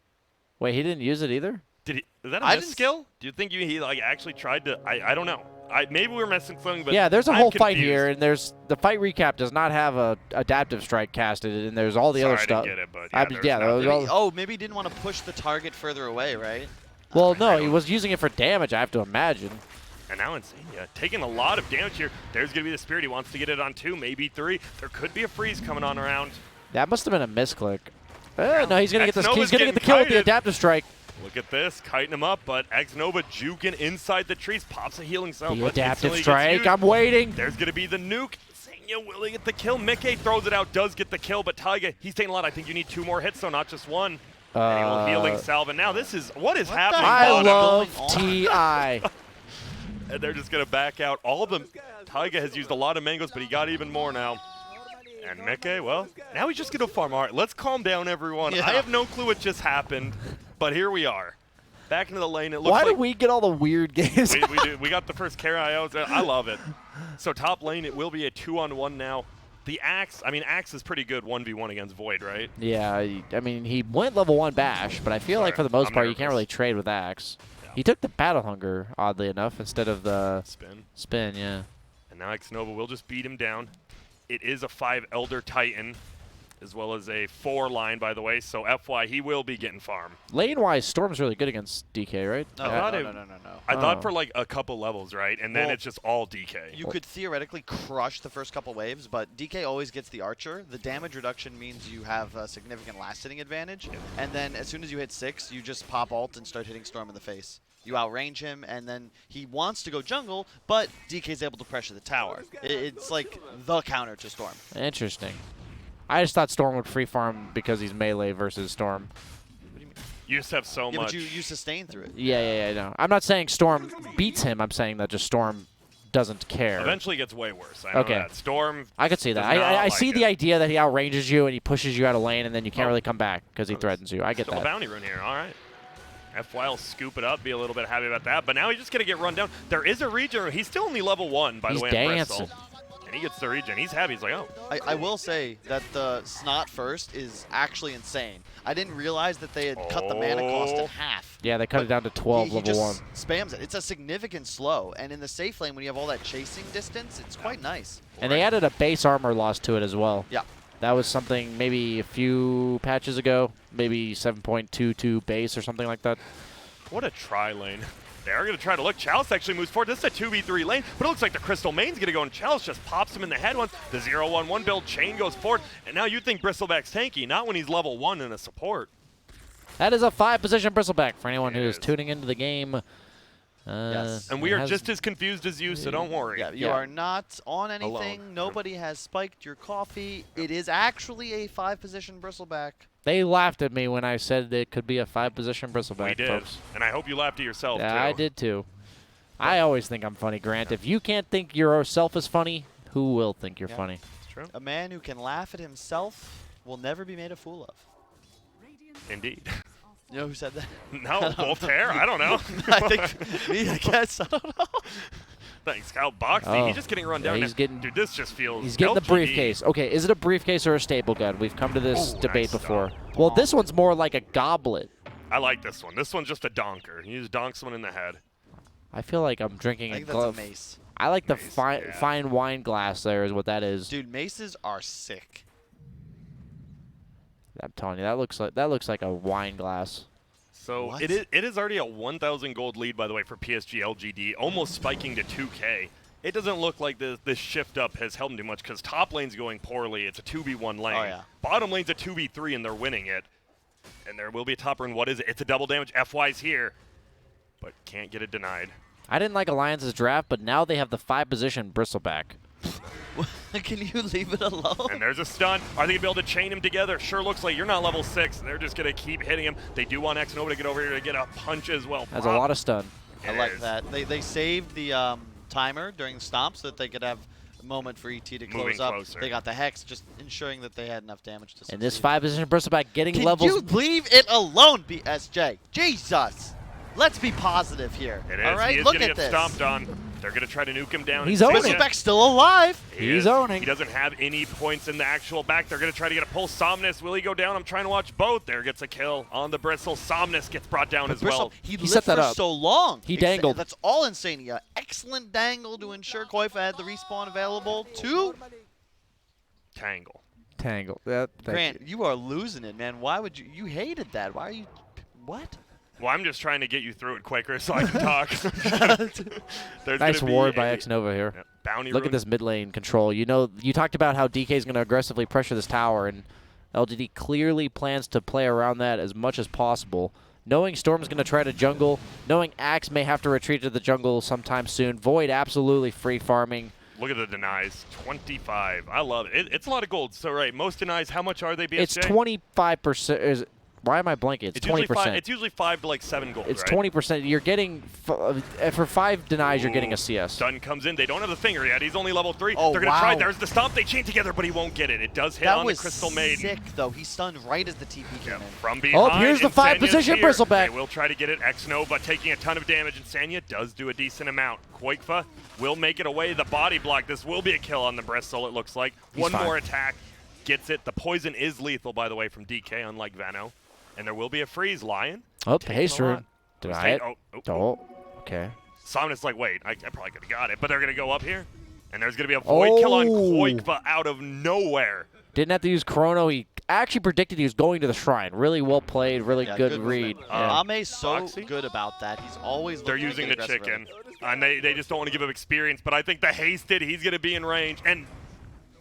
Wait, he didn't use it either? Did he? Is that a I miss didn't skill? Do you think he like actually tried to? I don't know. Maybe we were missing something, but Yeah, there's a I'm whole fight confused. here, and the fight recap does not have a adaptive strike casted, and there's all the Sorry, other I stuff. didn't get it, but I- there's yeah, nothing. those- Oh, maybe he didn't want to push the target further away, right? Well, no, he was using it for damage, I have to imagine. And now Insania taking a lot of damage here. There's going to be the Spirit. He wants to get it on 2, maybe 3. There could be a freeze coming on around. That must have been a misclick. No, he's gonna get this. Xnova's He's gonna get the getting kill with the kited. adaptive strike. Look at this, kiting him up, but Xnova juking inside the trees, pops a healing zone. The but adaptive instantly gets strike. used. I'm waiting. There's going to be the nuke. Insania will he get the kill. Mickey throws it out, does get the kill, but Taiga, he's taking a lot. I think you need 2 more hits, so not just 1. And he will healing salve. And now this is, what is happening? I bottom? love TI. And they're just going to back out. All of them. Taiga has used a lot of mangoes, but he got even more now. And Mickey, well, now he's just going to farm. All right, let's calm down, everyone. Yeah. I have no clue what just happened, but here we are. Back into the lane. It looks Why like do we get all the weird games? we got the first KIOs. I love it. So top lane, it will be a 2-on-1 now. The Axe, I mean, Axe is pretty good 1v1 against Void, right? Yeah, I mean, he went level 1 Bash, but I feel like for the most part, you can't really trade with Axe. Yeah. He took the Battle Hunger, oddly enough, instead of the Spin. yeah. And now Xnova will just beat him down. It is a 5 Elder Titan, as well as a 4 line, by the way. So FY, he will be getting farm. Lane-wise, Storm's really good against DK, right? No, I thought no. I thought Oh. for like a couple levels, right? And then Well, it's just all DK. You could theoretically crush the first couple waves, but DK always gets the Archer. The damage reduction means you have a significant last-hitting advantage. And then as soon as you hit 6, you just pop ult and start hitting Storm in the face. You outrange him, and then he wants to go jungle, but DK's able to pressure the tower. It's like the counter to Storm. Interesting. I just thought Storm would free farm because he's melee versus Storm. What do you mean? You just have so Yeah, much. but you sustain through it. Yeah, no. I'm not saying Storm beats him. I'm saying that just Storm doesn't care. Eventually it gets way worse. I know Okay. that. Storm. I could see that. does not I like see it. the idea that he outranges you and he pushes you out of lane and then you can't Oh. really come back because he threatens you. I get Still a that. bounty rune here. All right. FY will scoop it up, be a little bit happy about that. But now he's just going to get run down. There is a regen. He's still only level 1, by He's the way, in Bristol. dancing. And he gets the regen. He's happy. He's like, oh. I will say that the Snot first is actually insane. I didn't realize that they had cut the mana cost in Oh. half. Yeah, they cut it down to 12 he level just 1. spams it. It's a significant slow, and in the safe lane when you have all that chasing distance, it's quite nice. And they added a base armor loss to it as well. Yeah. That was something maybe a few patches ago, maybe 7.22 base or something like that. What a try lane. They are going to try to look. Chalice actually moves forward. This is a 2v3 lane, but it looks like the Crystal Main's going to go, and Chalice just pops him in the head once. The 0-1-1 build chain goes forward, and now you think Bristleback's tanky, not when he's level 1 in a support. That is a 5-position Bristleback for anyone It who is is. tuning into the game. Yes. And we it are has- just as confused as you, so don't worry. Yeah, you Yeah. are not on anything. Alone. Nobody has spiked your coffee. It is actually a 5-position bristleback. They laughed at me when I said it could be a 5-position Bristleback, We did, folks. and I hope you laughed at yourself, Yeah, too. I did too. I always think I'm funny, Grant. If you can't think yourself is funny, who will think you're Yeah. funny? It's true. A man who can laugh at himself will never be made a fool of. Indeed. You know who said that? No, Voltaire? I don't know. I think me, I guess. I don't know. Thanks, Kyle. Boxy, Oh. he's just getting run Yeah, down. he's getting- Dude, this just feels He's getting the LGD. briefcase. Okay, is it a briefcase or a staple gun? We've come to this Ooh, debate nice before. stop. Well, this one's more like a goblet. I like this one. This one's just a donker. You just donk someone in the head. I feel like I'm I drinking think a that's a glove. mace. I like the Mace, fine yeah. fine wine glass there is what that is. Dude, maces are sick. I'm telling you, that looks like a wine glass. So What? it is already a 1,000 gold lead, by the way, for PSG.LGD, almost spiking to 2K. It doesn't look like this shift up has helped them too much because top lane's going poorly. It's a 2v1 lane. Oh, yeah. Bottom lane's a 2v3, and they're winning it. And there will be a top rune. What is it? It's a double damage. FY's here, but can't get it denied. I didn't like Alliance's draft, but now they have the 5-position Bristleback. Can you leave it alone? And there's a stun. Are they going to be able to chain him together? Sure looks like you're not level 6. They're just going to keep hitting him. They do want Xnova to get over here to get a punch as well. Has a lot of stun. I It like is. that. They saved the timer during the stomp so that they could have a moment for ET to close Moving up. closer. They got the Hex, just ensuring that they had enough damage to And this succeed. 5-position Bristleback getting Can levels. you leave it alone, BSJ? Jesus! Let's be positive here. It is. All right, He is look going to at get this. stomped on. They're going to try to nuke him down. He's and owning take it. it. Bristleback's still alive. He He's is. owning. He doesn't have any points in the actual back. They're going to try to get a pull. Somnus, will he go down? I'm trying to watch both. There gets a kill on the Bristle. Somnus gets brought down as well. He He lived set that for up. so long. He dangled. That's all Insania. Excellent dangle to ensure Koifa had the respawn available to Tangle. Tangle. Thank Grant. You are losing it, man. Why would you? You hated that. Why are you? What? Well, I'm just trying to get you through it quicker so I can talk. There's Nice gonna be ward by a- Xnova here. yeah, bounty Look rune. at this mid lane control. You know, you talked about how DK is going to aggressively pressure this tower, and LGD clearly plans to play around that as much as possible. Knowing Storm's going to try to jungle, knowing Axe may have to retreat to the jungle sometime soon. Void absolutely free farming. Look at the denies. 25. I love it. It's a lot of gold. So, right, most denies, how much are they, BSJ? It's 25%. Why am I blanking? It's 20%. It's usually 5 to like 7 gold. It's right? 20%. You're getting for 5 denies. You're getting a CS. Stun comes in. They don't have the finger yet. He's only level 3. Oh, They're gonna try. wow. There's the stomp. They chain together, but he won't get it. It does hit That on was the Crystal Maiden. sick, though. He stunned right as the TP came in. From behind. here's the 5 position here. bristleback. They will try to get it. X-Nova taking a ton of damage, and Sanya does do a decent amount. Quakefa will make it away. The body block. This will be a kill on the Bristle, it looks like. One fine. more attack. Gets it. The poison is lethal, by the way, from DK, unlike Vano. And there will be a freeze. Lion. Oh, taking haste a lot. rune. Deny it. Oh. Okay. Somnus like, wait, I probably could have got it, but they're going to go up here. And there's going to be a Void kill on Quakefa out of nowhere. Didn't have to use Chrono. He actually predicted he was going to the shrine. Really well played. Really Yeah, good movement. read. Yeah. Ame's so Foxy? good about that. He's always They're looking to using get the aggressive chicken. early. And they just don't want to give him experience, but I think the hasted, he's going to be in range. And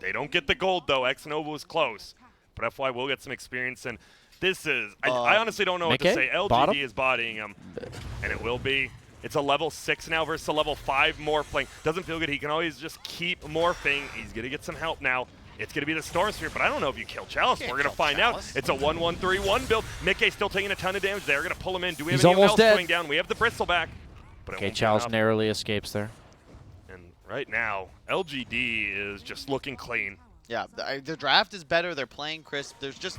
they don't get the gold, though. X-Nova was close. But FY will get some experience, and this is, I honestly don't know what to Mickey? say. LGD Bottom? is bodying him, and it will be. It's a level 6 now versus a level 5 morphling. Doesn't feel good. He can always just keep morphing. He's going to get some help now. It's going to be the Storm Sphere, but I don't know if you kill Chalice. We're going to find out. It's a 1-1-3-1 build. Mickey still taking a ton of damage. They're going to pull him in. Do we have He's anyone almost else dead. going down? We have the Bristle back. But it Okay, won't be Chalice enough. narrowly escapes there. And right now, LGD is just looking clean. Yeah, the draft is better. They're playing crisp. There's just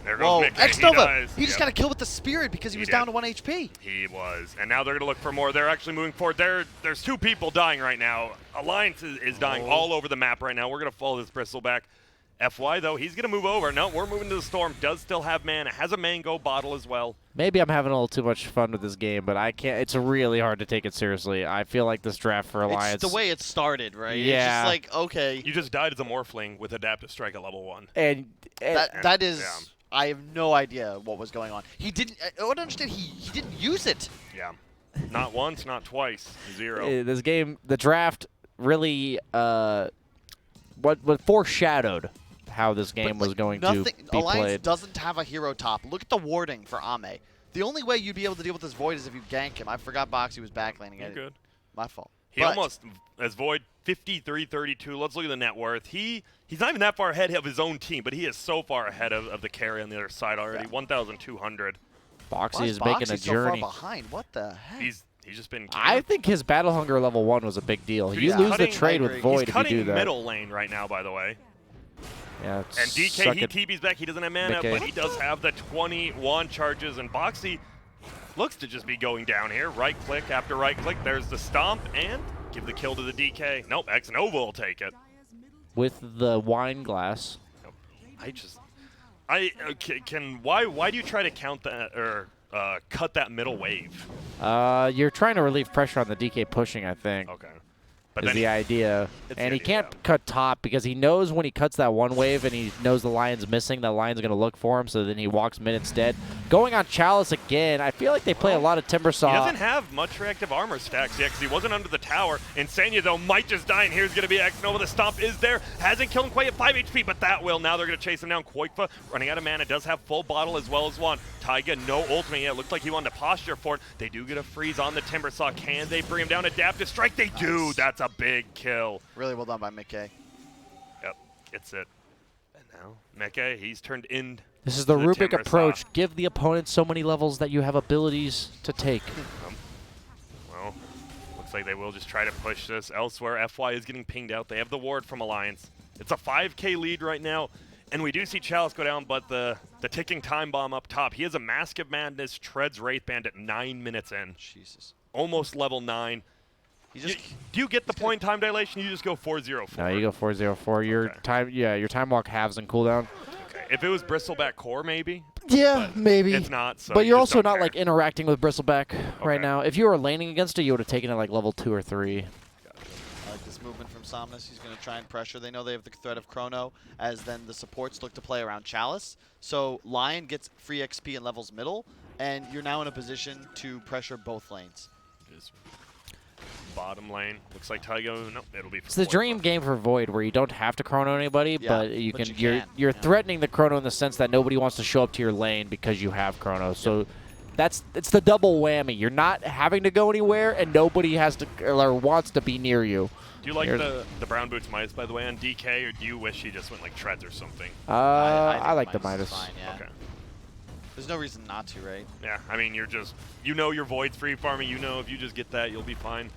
There goes whoa, Mickey. X-Nova. He He just got to kill with the spirit because he was did. down to 1 HP. He was. And now they're going to look for more. They're actually moving forward. There's 2 people dying right now. Alliance is dying all over the map right now. We're going to follow this Bristle back. FY, though, he's going to move over. No, we're moving to the Storm. Does still have mana. Has a mango bottle as well. Maybe I'm having a little too much fun with this game, but I can't. It's really hard to take it seriously. I feel like this draft for Alliance. It's the way it started, right? Yeah. It's just like, okay. You just died as a Morphling with Adaptive Strike at level 1. and That is, yeah. I have no idea what was going on. He didn't, I don't understand, he didn't use it. Yeah. Not once, not twice. 0. this game, the draft really what foreshadowed how this game But, was going nothing, to be Alliance played. doesn't have a hero top. Look at the warding for Ame. The only way you'd be able to deal with this Void is if you gank him. I forgot Boxy was backlaning You're it. good. My fault. He But almost, as Void, 53-32. Let's look at the net worth. He's not even that far ahead of his own team, but he is so far ahead of the carry on the other side already. Yeah. 1,200. Boxy why is making a Boxy so journey. far behind? What the heck? He's just been. I think his battle hunger level 1 was a big deal. Dude, You he's lose cutting- the trade I with agree. Void He's if you cutting do that. middle lane right now, by the way. Yeah, And DK, suck he it. TB's back. He doesn't have mana, Mickey. but he does have the 21 charges. And Boxy looks to just be going down here. Right click after right click. There's the stomp and give the kill to the DK. Nope, X-Nova will take it. With the wine glass. Why do you try to count that or cut that middle wave? You're trying to relieve pressure on the DK pushing, I think. Okay. But Is then the idea. It's And the he idea, can't cut top because he knows when he cuts that one wave and he knows the lion's missing, that lion's going to look for him, so then he walks mid instead. Going on Chalice again, I feel like they play a lot of Timbersaw. he doesn't have much reactive armor stacks yet because he wasn't under the tower. Insania, though, might just die, and here's going to be X-Nova. The stomp is there. Hasn't killed him quite at 5 HP, but that will. Now they're going to chase him down. Quakefa running out of mana. Does have full bottle as well as one. Taiga, no ultimate yet. Looked like he wanted to posture for it. They do get a freeze on the Timbersaw. Can they bring him down? Adaptive Strike. They do. That's a big kill. Really well done by Mickey. Yep, it's it. And now, Mekke, he's turned in. This is the to Rubik Timbersaw. approach. Give the opponent so many levels that you have abilities to take. Well, looks like they will just try to push this elsewhere. FY is getting pinged out. They have the ward from Alliance. It's a 5K lead right now, and we do see Chalice go down, but the ticking time bomb up top. He has a Mask of Madness, treads Wraith Band at 9 minutes in. Jesus. Almost level 9. He just Do you get the point time dilation? You just go 4-0-4. No, you go 4-0-4. Your Okay. your time walk halves and cooldown. Okay. If it was Bristleback Core, maybe. Yeah, But maybe. It's not. So But you you're just also don't not care. like interacting with Bristleback right Okay. now. If you were laning against it, you would have taken it like level 2 or 3. I like this movement from Somnus. He's going to try and pressure. They know they have the threat of Chrono, as then the supports look to play around Chalice. So Lion gets free XP and levels middle, and you're now in a position to pressure both lanes. Is bottom lane. Looks like Taigo. Nope, it'll be. It's the dream game for Void where you don't have to chrono anybody, Yeah, but you but can. you can, You're yeah. threatening the chrono in the sense that nobody wants to show up to your lane because you have chrono. So it's the double whammy. You're not having to go anywhere, and nobody has to or wants to be near you. Do you like Here's- the brown boots Midas, by the way, on DK, or do you wish he just went like treads or something? I think like the Midas Midas. is fine, yeah. Okay. There's no reason not to, right? Yeah, I mean, you know your Void's free farming. You know if you just get that, you'll be fine.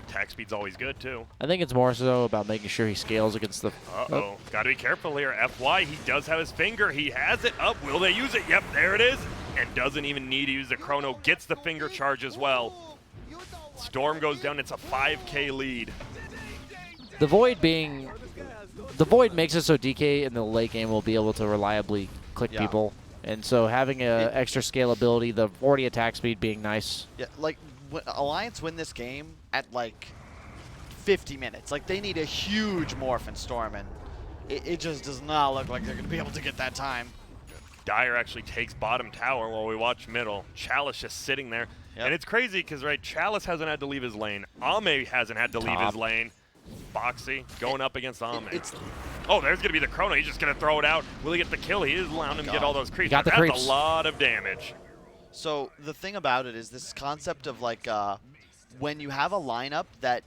Attack speed's always good, too. I think it's more so about making sure he scales against the... Uh-oh. Gotta be careful here. FY, he does have his finger. He has it up. Will they use it? Yep, there it is. And doesn't even need to use the chrono. Gets the finger charge as well. Storm goes down. It's a 5K lead. The Void being... The Void makes it so DK in the late game will be able to reliably click people. And so having extra scalability, the 40 attack speed being nice. Yeah, like, Alliance win this game at, like, 50 minutes. Like, they need a huge morph in Storm, and it just does not look like they're going to be able to get that time. Dyer actually takes bottom tower while we watch middle. Chalice just sitting there. Yep. And it's crazy because, right, Chalice hasn't had to leave his lane. Ame hasn't had to leave his lane. Boxy going up against Ame. Oh, there's going to be the chrono. He's just going to throw it out. Will he get the kill? He is allowing him to get all those creeps. Got the That's creeps. a lot of damage. So the thing about it is this concept of, like, when you have a lineup that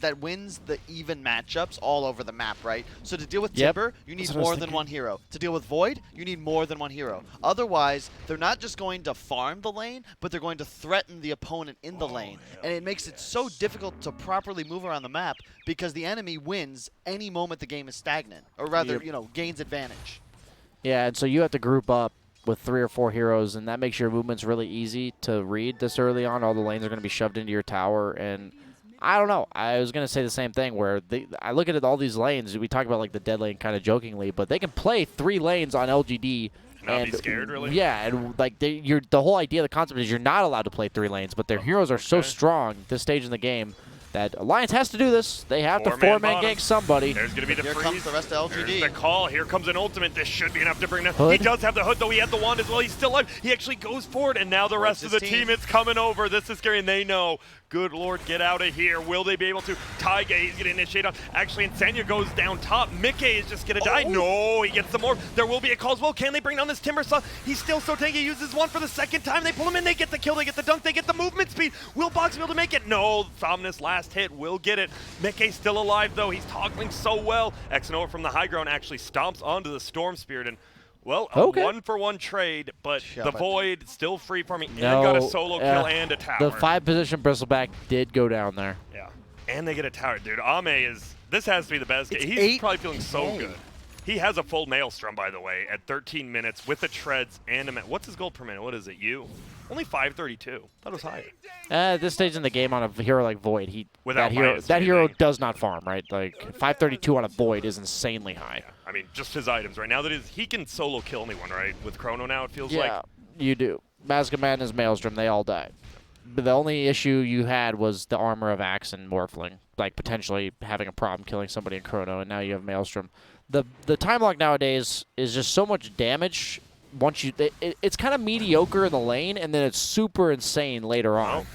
that wins the even matchups all over the map, right? So to deal with Timber, you need more than one hero. To deal with Void, you need more than one hero. Otherwise, they're not just going to farm the lane, but they're going to threaten the opponent in the lane. And it makes it so difficult to properly move around the map because the enemy wins any moment the game is stagnant, or rather, you know, gains advantage. Yeah, and so you have to group up with 3 or 4 heroes, and that makes your movements really easy to read this early on. All the lanes are going to be shoved into your tower, and I don't know. I was going to say the same thing where I look at all these lanes. We talk about like the dead lane kind of jokingly, but they can play 3 lanes on LGD. Not be scared, really? Yeah, and like the whole idea, the concept is you're not allowed to play 3 lanes, but their heroes are so strong this stage in the game that Alliance has to do this. They have to 4-man gank somebody. There's going to be the Here freeze. comes the rest of LGD. There's the call. Here comes an ultimate. This should be enough to bring down. Hood. He does have the hood, though. He had the wand as well. He's still alive. He actually goes forward, and now the rest of the team is coming over. This is scary, and they know. Good Lord, get out of here. Will they be able to? Taiga, he's going to initiate on. Actually, Insania goes down top. Mickey is just going to die. No, he gets some more. There will be a call as well. Can they bring down this Timber Saw? He's still so tanky. He uses one for the second time. They pull him in. They get the kill. They get the dunk. They get the movement speed. Will Box be able to make it? No. Somnus last hit will get it. Mickey's still alive, though. He's toggling so well. Xnova from the high ground actually stomps onto the Storm Spirit, and well, a 1-for-1 trade, but the Void still free farming and got a solo kill and a tower. The 5-position Bristleback did go down there. Yeah, and they get a tower. Dude, Ame is, this has to be the best. He's probably feeling so good. He has a full Maelstrom, by the way, at 13 minutes with the treads and a what's his gold per minute? What is it, Only 532. Thought it was higher. At this stage in the game on a hero like Void, Without that hero does not farm, right? Like 532 on a Void is insanely high. Yeah, I mean, just his items right now. He can solo kill anyone, right? With Chrono now, it feels like. Yeah, you do. Mask of Madness, Maelstrom, they all die. But the only issue you had was the armor of Axe and Morphling, like potentially having a problem killing somebody in Chrono, and now you have Maelstrom. The time lock nowadays is just so much damage. Once it's kind of mediocre in the lane, and then it's super insane later on,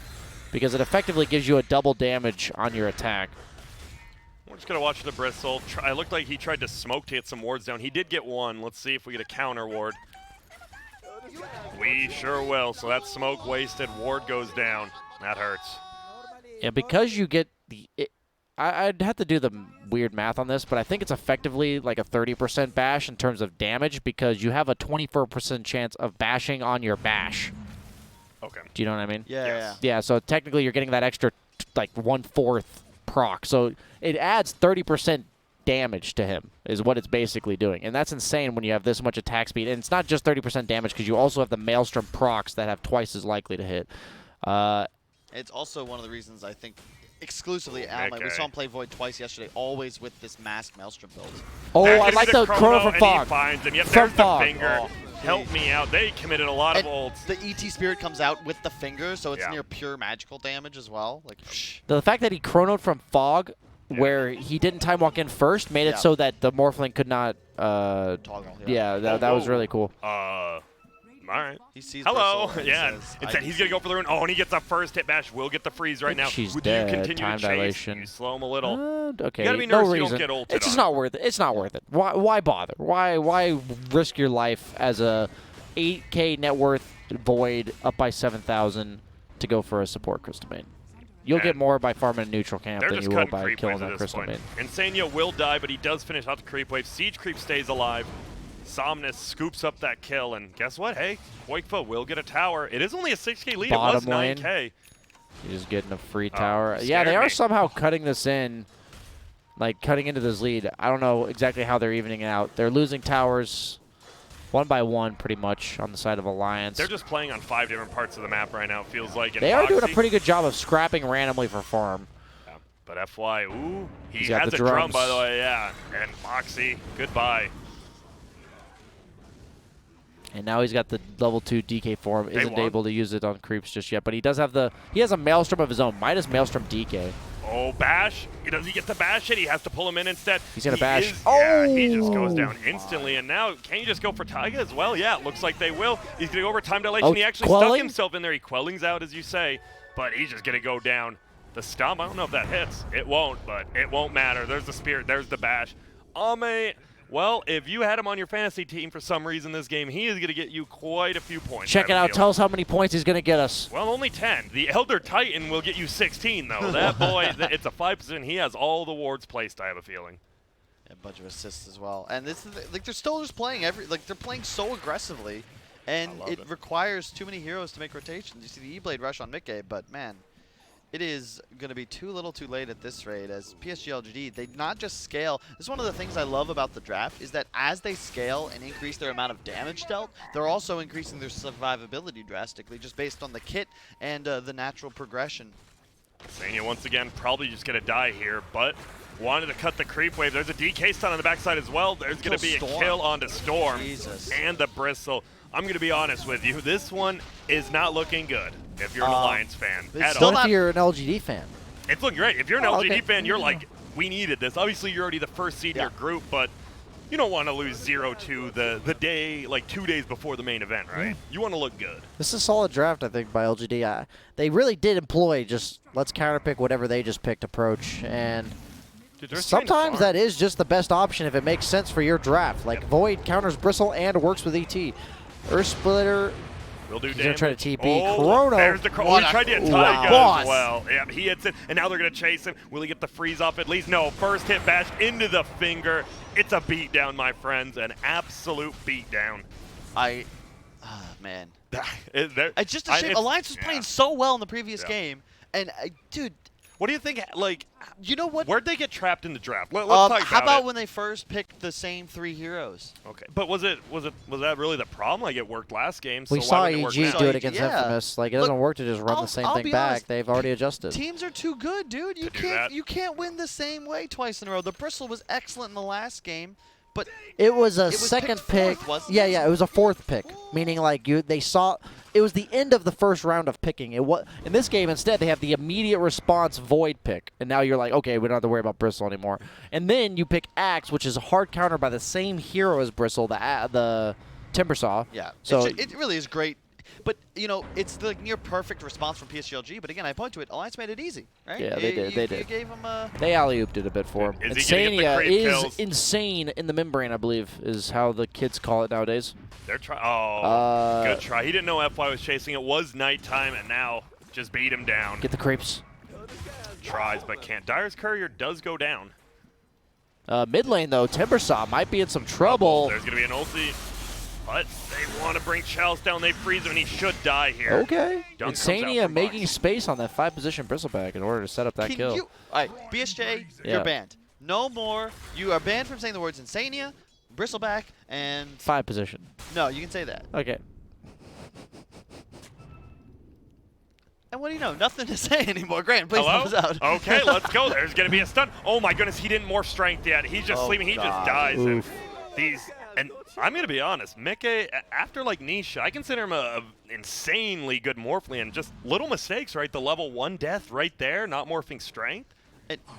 because it effectively gives you a double damage on your attack. We're just gonna watch the Bristle. It looked like he tried to smoke to get some wards down. He did get one. Let's see if we get a counter ward. We sure will. So that smoke wasted. Ward goes down. That hurts. Yeah, because you get I'd have to do the weird math on this, but I think it's effectively like a 30% bash in terms of damage because you have a 24% chance of bashing on your bash. Okay. Do you know what I mean? Yeah. Yeah, so technically you're getting that extra, like, 1/4 proc. So it adds 30% damage to him is what it's basically doing. And that's insane when you have this much attack speed. And it's not just 30% damage because you also have the Maelstrom procs that have twice as likely to hit. It's also one of the reasons I think exclusively Alma. We saw him play Void twice yesterday, always with this Mask Maelstrom build. Oh, I like the Chrono from Fog. He finds him. Yep, from there's Fog. The finger. Help me out. They committed a lot of ults. The ET Spirit comes out with the finger, so it's near pure magical damage as well. Like, the fact that he chronoed from Fog, where he didn't time walk in first, made it so that the Morphling could not toggle. Yeah, that was really cool. All right. He sees Hello. Bristle, Yeah. says, It said he's going to go for the rune. Oh, and he gets a first hit bash. Will get the freeze right now. She's Would dead. you continue Time to chase? dilation. You slow him a little. Okay. You got to be no nervous reason. you don't get ulted It's just on. not worth it. It's not worth it. Why bother? Why risk your life as a 8K net worth Void up by 7,000 to go for a support Crystal Main? You'll get more by farming a neutral camp They're than just you will cutting by creep killing waves at that this Crystal point. Main. Insania will die, but he does finish out the creep wave. Siege creep stays alive. Somnus scoops up that kill, and guess what? Hey, Koikfa will get a tower. It is only a 6K lead. Bottom it was lane. 9K. He's just getting a free Oh, tower. Yeah, scared they are me. somehow cutting this in, like cutting into this lead. I don't know exactly how they're evening it out. They're losing towers one by one pretty much on the side of Alliance. They're just playing on 5 different parts of the map right now, it feels like. They are doing a Foxy. pretty good job of scrapping randomly for farm. Yeah, but FY, ooh, he He's got has the a drum, drums. by the way, yeah. And Moxie, goodbye. And now he's got the level 2 DK form. They Isn't won. able to use it on creeps just yet, but he does have he has a Maelstrom of his own. Midas Maelstrom DK. Oh, bash. Does he get to bash it? He has to pull him in instead. He's gonna He bash. Yeah, he just goes Oh. down instantly. And now, can you just go for Taiga as well? Yeah, it looks like they will. He's going to go over time dilation. Oh, He actually stuck quelling? himself in there. He quellings out, as you say. But he's just going to go down. The stomp, I don't know if that hits. It won't, but it won't matter. There's the spirit. There's the bash. Ame, well, if you had him on your fantasy team for some reason this game, he is going to get you quite a few points. Check it I have a out. feeling. Tell us how many points he's going to get us. Well, only 10. The Elder Titan will get you 16, though. That boy, it's a 5%. He has all the wards placed, I have a feeling. A bunch of assists as well. And this is like they're still just playing they're playing so aggressively, and I love it it. requires too many heroes to make rotations. You see the E-Blade rush on Mickey, but man, it is going to be too little too late at this rate as PSG.LGD, they not just scale. This is one of the things I love about the draft is that as they scale and increase their amount of damage dealt, they're also increasing their survivability drastically just based on the kit and the natural progression. Sanya once again probably just going to die here, but wanted to cut the creep wave. There's a DK stun on the backside as well. There's going to be Storm. a kill onto Storm. Jesus. And the Bristle. I'm going to be honest with you. This one is not looking good if you're an Alliance fan it's at still all. What not- if you're an LGD fan? It's looking great. If you're an Oh, LGD okay. fan, you're like, we needed this. Obviously, you're already the first seed in your group, but you don't want to lose 0-2 the day, like 2 days before the main event, right? You want to look good. This is a solid draft, I think, by LGD. They really did employ just let's counterpick whatever they just picked approach, and Dude, they're trying to sometimes farm. that is just the best option if it makes sense for your draft. Like Void counters Bristle and works with ET. Earth Splitter. We'll do He's damage. gonna try to TP. Oh, Chrono. There's the What he a- tried to hit wow. Taiga Boss. as well. Yeah, he hits it, and now they're going to chase him. Will he get the freeze off at least? No, first hit bash into the finger. It's a beatdown, my friends, an absolute beatdown. Man. It's It's just a shame. Alliance was playing so well in the previous Yeah. game, and dude, What do you think? Like, you know what? where'd they get trapped in the draft? Let's talk about how about it. when they first picked the same 3 heroes? Okay, but was that really the problem? Like, it worked last game, so We why saw wouldn't it work EG now? do it against Yeah. Infamous. Like it Look, doesn't work to just run the same I'll thing be back. honest. They've already adjusted. Teams are too good, dude. You To do that. can't win the same way twice in a row. The Bristle was excellent in the last game, but It was a was second picked pick. fourth, wasn't Yeah, it? yeah, it was a fourth pick, meaning like they saw it was the end of the first round of picking. It was in this game instead they have the immediate response Void pick, and now you're like, okay, we don't have to worry about Bristle anymore. And then you pick Axe, which is a hard counter by the same hero as Bristle, the Timbersaw. yeah, So it really is great. But you know, it's the near perfect response from PSG.LGD. But again, I point to it. Alliance made it easy, right? Yeah, they did, they You did. gave them a. they alley-ooped it a bit for him. Is he gonna get the Insania creep is kills? insane in the membrane, I believe, is how the kids call it nowadays. They're trying. Oh, good try. He didn't know FY was chasing. It was nighttime, and now just beat him down. Get the creeps. Tries, but can't. Dyer's Courier does go down. Mid lane, though, Timbersaw might be in some trouble. There's going to be an ulti. But they want to bring Chalice down. They freeze him, and he should die here. Okay. Dunk comes out Insania from making box. space on that 5-position Bristleback in order to set up that Can kill. you? All right, BSJ, Yeah. you're banned. No more. You are banned from saying the words Insania, Bristleback, and 5-position. no, you can say that. Okay. And what do you know? Nothing to say anymore. Grant, please Hello? help us out. Okay, let's go. There's going to be a stun. Oh, my goodness. He didn't morph strength yet. He's just Oh, sleeping. He just God. dies. And Oof. and I'm going to be honest. Mickey, after like Nisha, I consider him a insanely good morphling. Just little mistakes, right? The level 1 death right there, not morphing strength.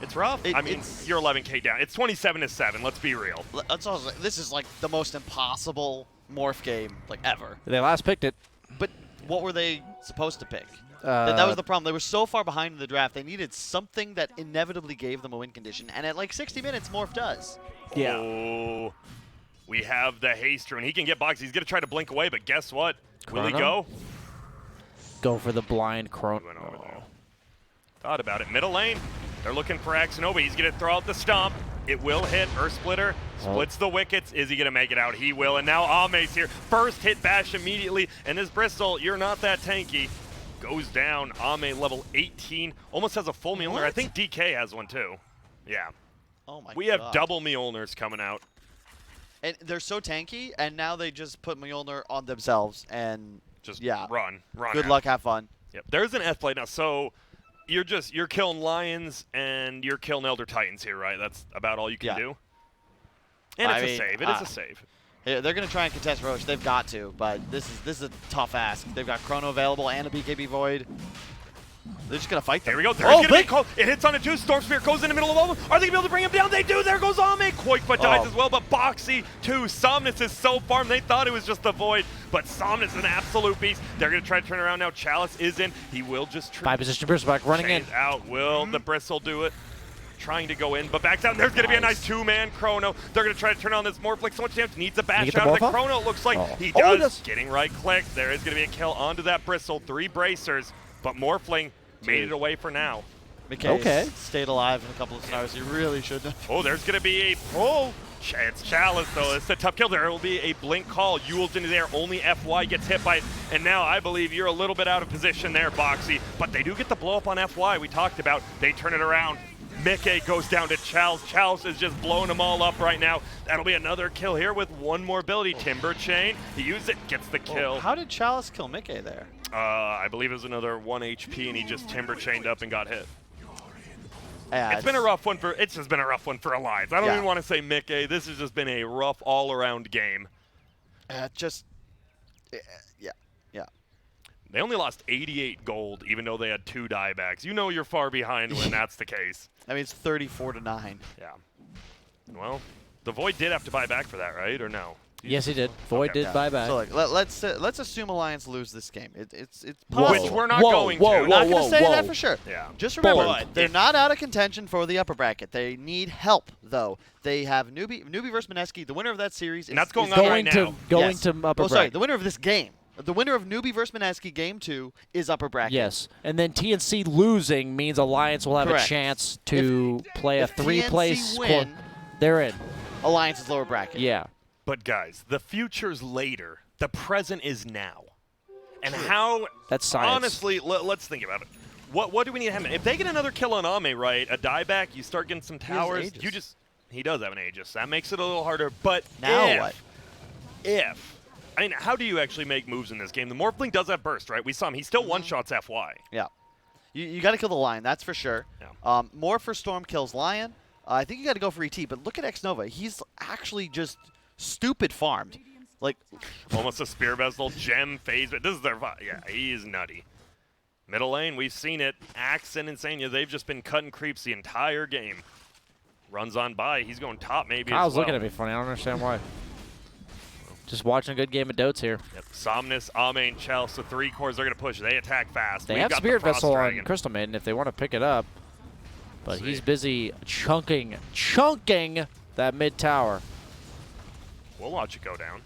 It's rough. I mean, it's- you're 11K down. It's 27-7. Let's be real. That's also, this is like the most impossible morph game like ever. They last picked it. But what were they supposed to pick? That was Uh, the problem. They were so far behind in the draft. They needed something that inevitably gave them a win condition. And at like 60 minutes, morph does. Yeah. Oh, we have the haste rune. He can get boxed. He's going to try to blink away, but guess what? Will he Chrono? go? Go for the blind Chrono. Went over there. Thought about it. Middle lane. They're looking for Axanova. He's going to throw out the stomp. It will hit. Earth Splitter splits the wickets. Is he going to make it out? He will. And now Ame's here. First hit bash immediately. And this Bristol, you're not that tanky. Goes down. Ame level 18. Almost has a full Mjolnir. I think DK has one too. Yeah. Oh my god. We have double Mjolnirs coming out. And they're so tanky, and now they just put Mjolnir on themselves and Just yeah. run. Good luck, have fun. Yep. There's an F play now. So you're killing Lions and you're killing Elder Titans here, right? That's about all you can do. And it's a save. It is a save. Yeah, they're gonna try and contest Roche. They've got to, but this is a tough ask. They've got Chrono available and a BKB Void. They're just gonna fight them. There we go. There's gonna be a call. It hits on a 2. Storm Spear goes in the middle of all of them. Are they gonna be able to bring him down? They do. There goes Ame. Koikba dies as well, but Boxy too. Somnus is so farmed. They thought it was just the Void, but Somnus is an absolute beast. They're gonna try to turn around now. Chalice is in. He will just 5-position Bristleback running in. Out. Will the Bristle do it? Trying to go in, but backs out. There's going to be a nice 2-man Chrono. They're going to try to turn on this Morphling. So much damage. Needs a bash out of the Chrono. It looks like he does. Getting right click. There is going to be a kill onto that Bristle. 3 bracers, but Morphling made it away for now. McKay stayed alive in a couple of stars. He really should have. Oh, there's going to be a pull. It's Chalice, though. It's a tough kill. There will be a blink call. Yule's into there. Only FY gets hit by it. And now I believe you're a little bit out of position there, Boxy. But they do get the blow up on FY we talked about. They turn it around. Mickey goes down to Chalice. Chalice is just blowing them all up right now. That'll be another kill here with one more ability. Timber Chain. He used it, gets the kill. How did Chalice kill Mickey there? I believe it was another 1 HP, and he just Timber Chained up and got hit. Yeah, it's been a rough one for. It's just been a rough one for Alliance. I don't even want to say Mickey. This has just been a rough all-around game. Yeah. They only lost 88 gold, even though they had 2 diebacks. You know you're far behind when that's the case. I mean, it's 34-9. Yeah. Well, the Void did have to buy back for that, right? Or no? Yes, he did. Void did buy back. So let's assume Alliance lose this game. It's possible. Which we're not going to. We're not going to say that for sure. Yeah. Just remember, they're not out of contention for the upper bracket. They need help, though. They have Newbie versus Mineski. The winner of that series and that's going on right now. Going to upper bracket. Sorry, the winner of this game. The winner of Newbie versus Mineski Game 2 is upper bracket. Yes, and then TNC losing means Alliance will have a chance to play a 3-place win. They're in. Alliance is lower bracket. Yeah. But guys, the future's later. The present is now. And how? That's science. Honestly, let's think about it. What do we need to happen? If they get another kill on Ame, right? A dieback, you start getting some towers. He does have an Aegis. That makes it a little harder. But now I mean, how do you actually make moves in this game? The Morphling does have burst, right? We saw him. He still one-shots FY. Yeah. You got to kill the Lion, that's for sure. Yeah. More for Storm kills Lion. I think you got to go for ET, but look at X-Nova. He's actually just stupid farmed. Like almost a Spear Bezel, Gem, Phase. This is their yeah, he is nutty. Middle lane, we've seen it. Axe and Insania, they've just been cutting creeps the entire game. Runs on by. He's going top maybe I was as well. looking at me funny. I don't understand why. Just watching a good game of Dotes here. Yep. Somnus, Ame, and Chelsea, the 3 cores, they're going to push. They attack fast. They have Spirit Vessel on Crystal Maiden if they want to pick it up. But he's busy chunking that mid tower. We'll watch it go down.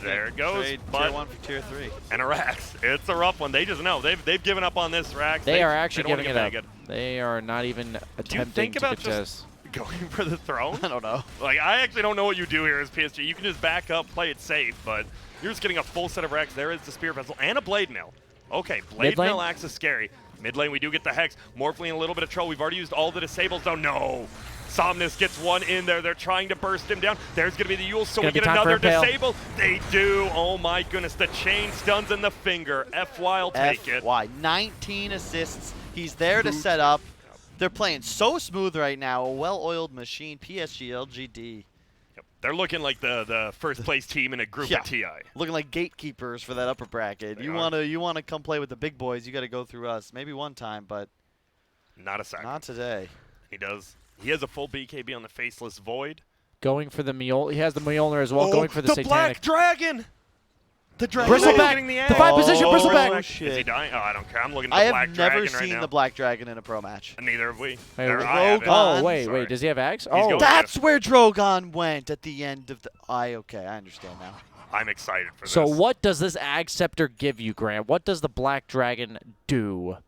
There it goes. Trade tier 1 for tier 3. And a Rax. It's a rough one. They just know. They've given up on this Rax. They are actually giving it up. Good. They are not even attempting to contest. Just going for the throne? I don't know. Like, I actually don't know what you do here as PSG. You can just back up, play it safe, but you're just getting a full set of Rex. There is the Spear Vessel and a Blade Mill. Okay, Blade Mill Axe is scary. Mid lane, we do get the Hex. Morphling a little bit of trouble. We've already used all the disables, though. No. Somnus gets one in there. They're trying to burst him down. There's going to be the Yule, so we get another disable. They do. Oh, my goodness. The chain stuns in the finger. FY will take it. FY. 19 assists. He's there to set up. They're playing so smooth right now. A well-oiled machine. PSG.LGD. Yep. They're looking like the first-place team in a group of TI. Looking like gatekeepers for that upper bracket. You want to come play with the big boys, you got to go through us. Maybe one time, but not a second. Not today. He does. He has a full BKB on the Faceless Void. Going for the Mjolnir. He has the Mjolnir as well. Going for the Satanic. Black Dragon! The Dragon Bristleback! The 5-position Bristleback! Shit. Is he dying? Oh, I don't care. I'm looking at the Black Dragon right now. I have never seen the Black Dragon in a pro match. And neither have we. Oh, wait. Does he have Axe? Oh, that's where Drogon went at the end of the... Okay, I understand now. I'm excited for this. So what does this Ag Scepter give you, Grant? What does the Black Dragon do?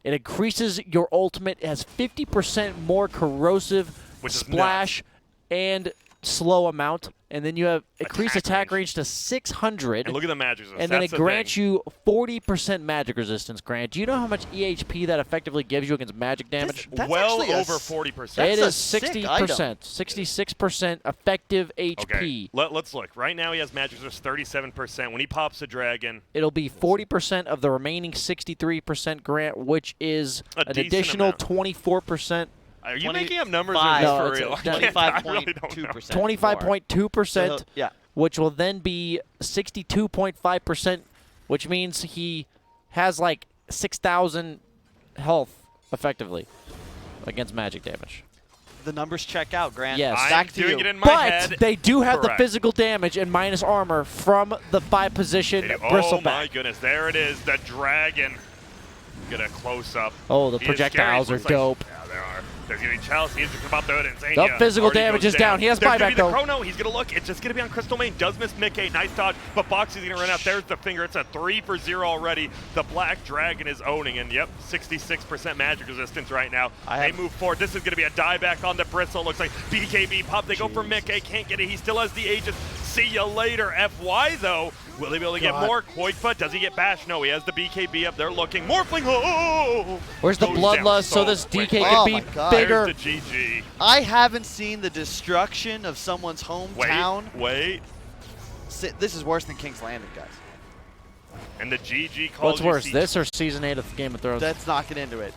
It increases your ultimate. It has 50% more corrosive Which is splash, and slow amount, and then you have increased attack range. range to 600. And look at the magic resistance. And then That's it the grants thing. you 40% magic resistance. Grant, do you know how much EHP that effectively gives you against magic damage? That's well actually a over s- 40%. That's It a is sick 60%, 66% effective HP. Okay, let's look. Right now he has magic resistance 37%. When he pops a dragon, It'll be 40% of the remaining 63% grant, which is A an decent additional amount. 24%. are you 20 making up numbers or five. just No, for it's real? a- I can't- I really don't know. 25.2%. 25.2%, Yeah. which will then be 62.5%, which means he has like 6,000 health effectively against magic damage. The numbers check out, Grant. Yes. I'm Back to doing you. it in my But head. they do have Correct. the physical damage and minus armor from the 5-position Oh bristleback. my goodness, there it is, the dragon. Get a close up. Oh, the He is scary. projectiles are Looks like- dope. Yeah, they are. There's getting Chelsea. He's just about to do it. Insane. The physical damage is down. He has There's gonna buyback, be the though. chrono. He's gonna look. It's just gonna be on Crystal Main. Does miss Mickey. Nice dodge, but Boxy's gonna run out. There's the finger. It's a 3 for 0 already. The Black Dragon is owning, and yep, 66% magic resistance right now. They move forward. This is gonna be a dieback on the bristle. Looks like BKB pop. They go for Mickey. Can't get it. He still has the Aegis. See ya later. FY though. Will he be able to get more? Koifa, does he get Bash? No, he has the BKB up there looking. Morphling, oh! Where's the Goes bloodlust so down this quick. DK Oh can my be God. bigger? There's the GG. I haven't seen the destruction of someone's hometown. Wait. This is worse than King's Landing, guys. And the GG calls What's you worse, Siege. this or Season 8 of Game of Thrones? Let's not get into it.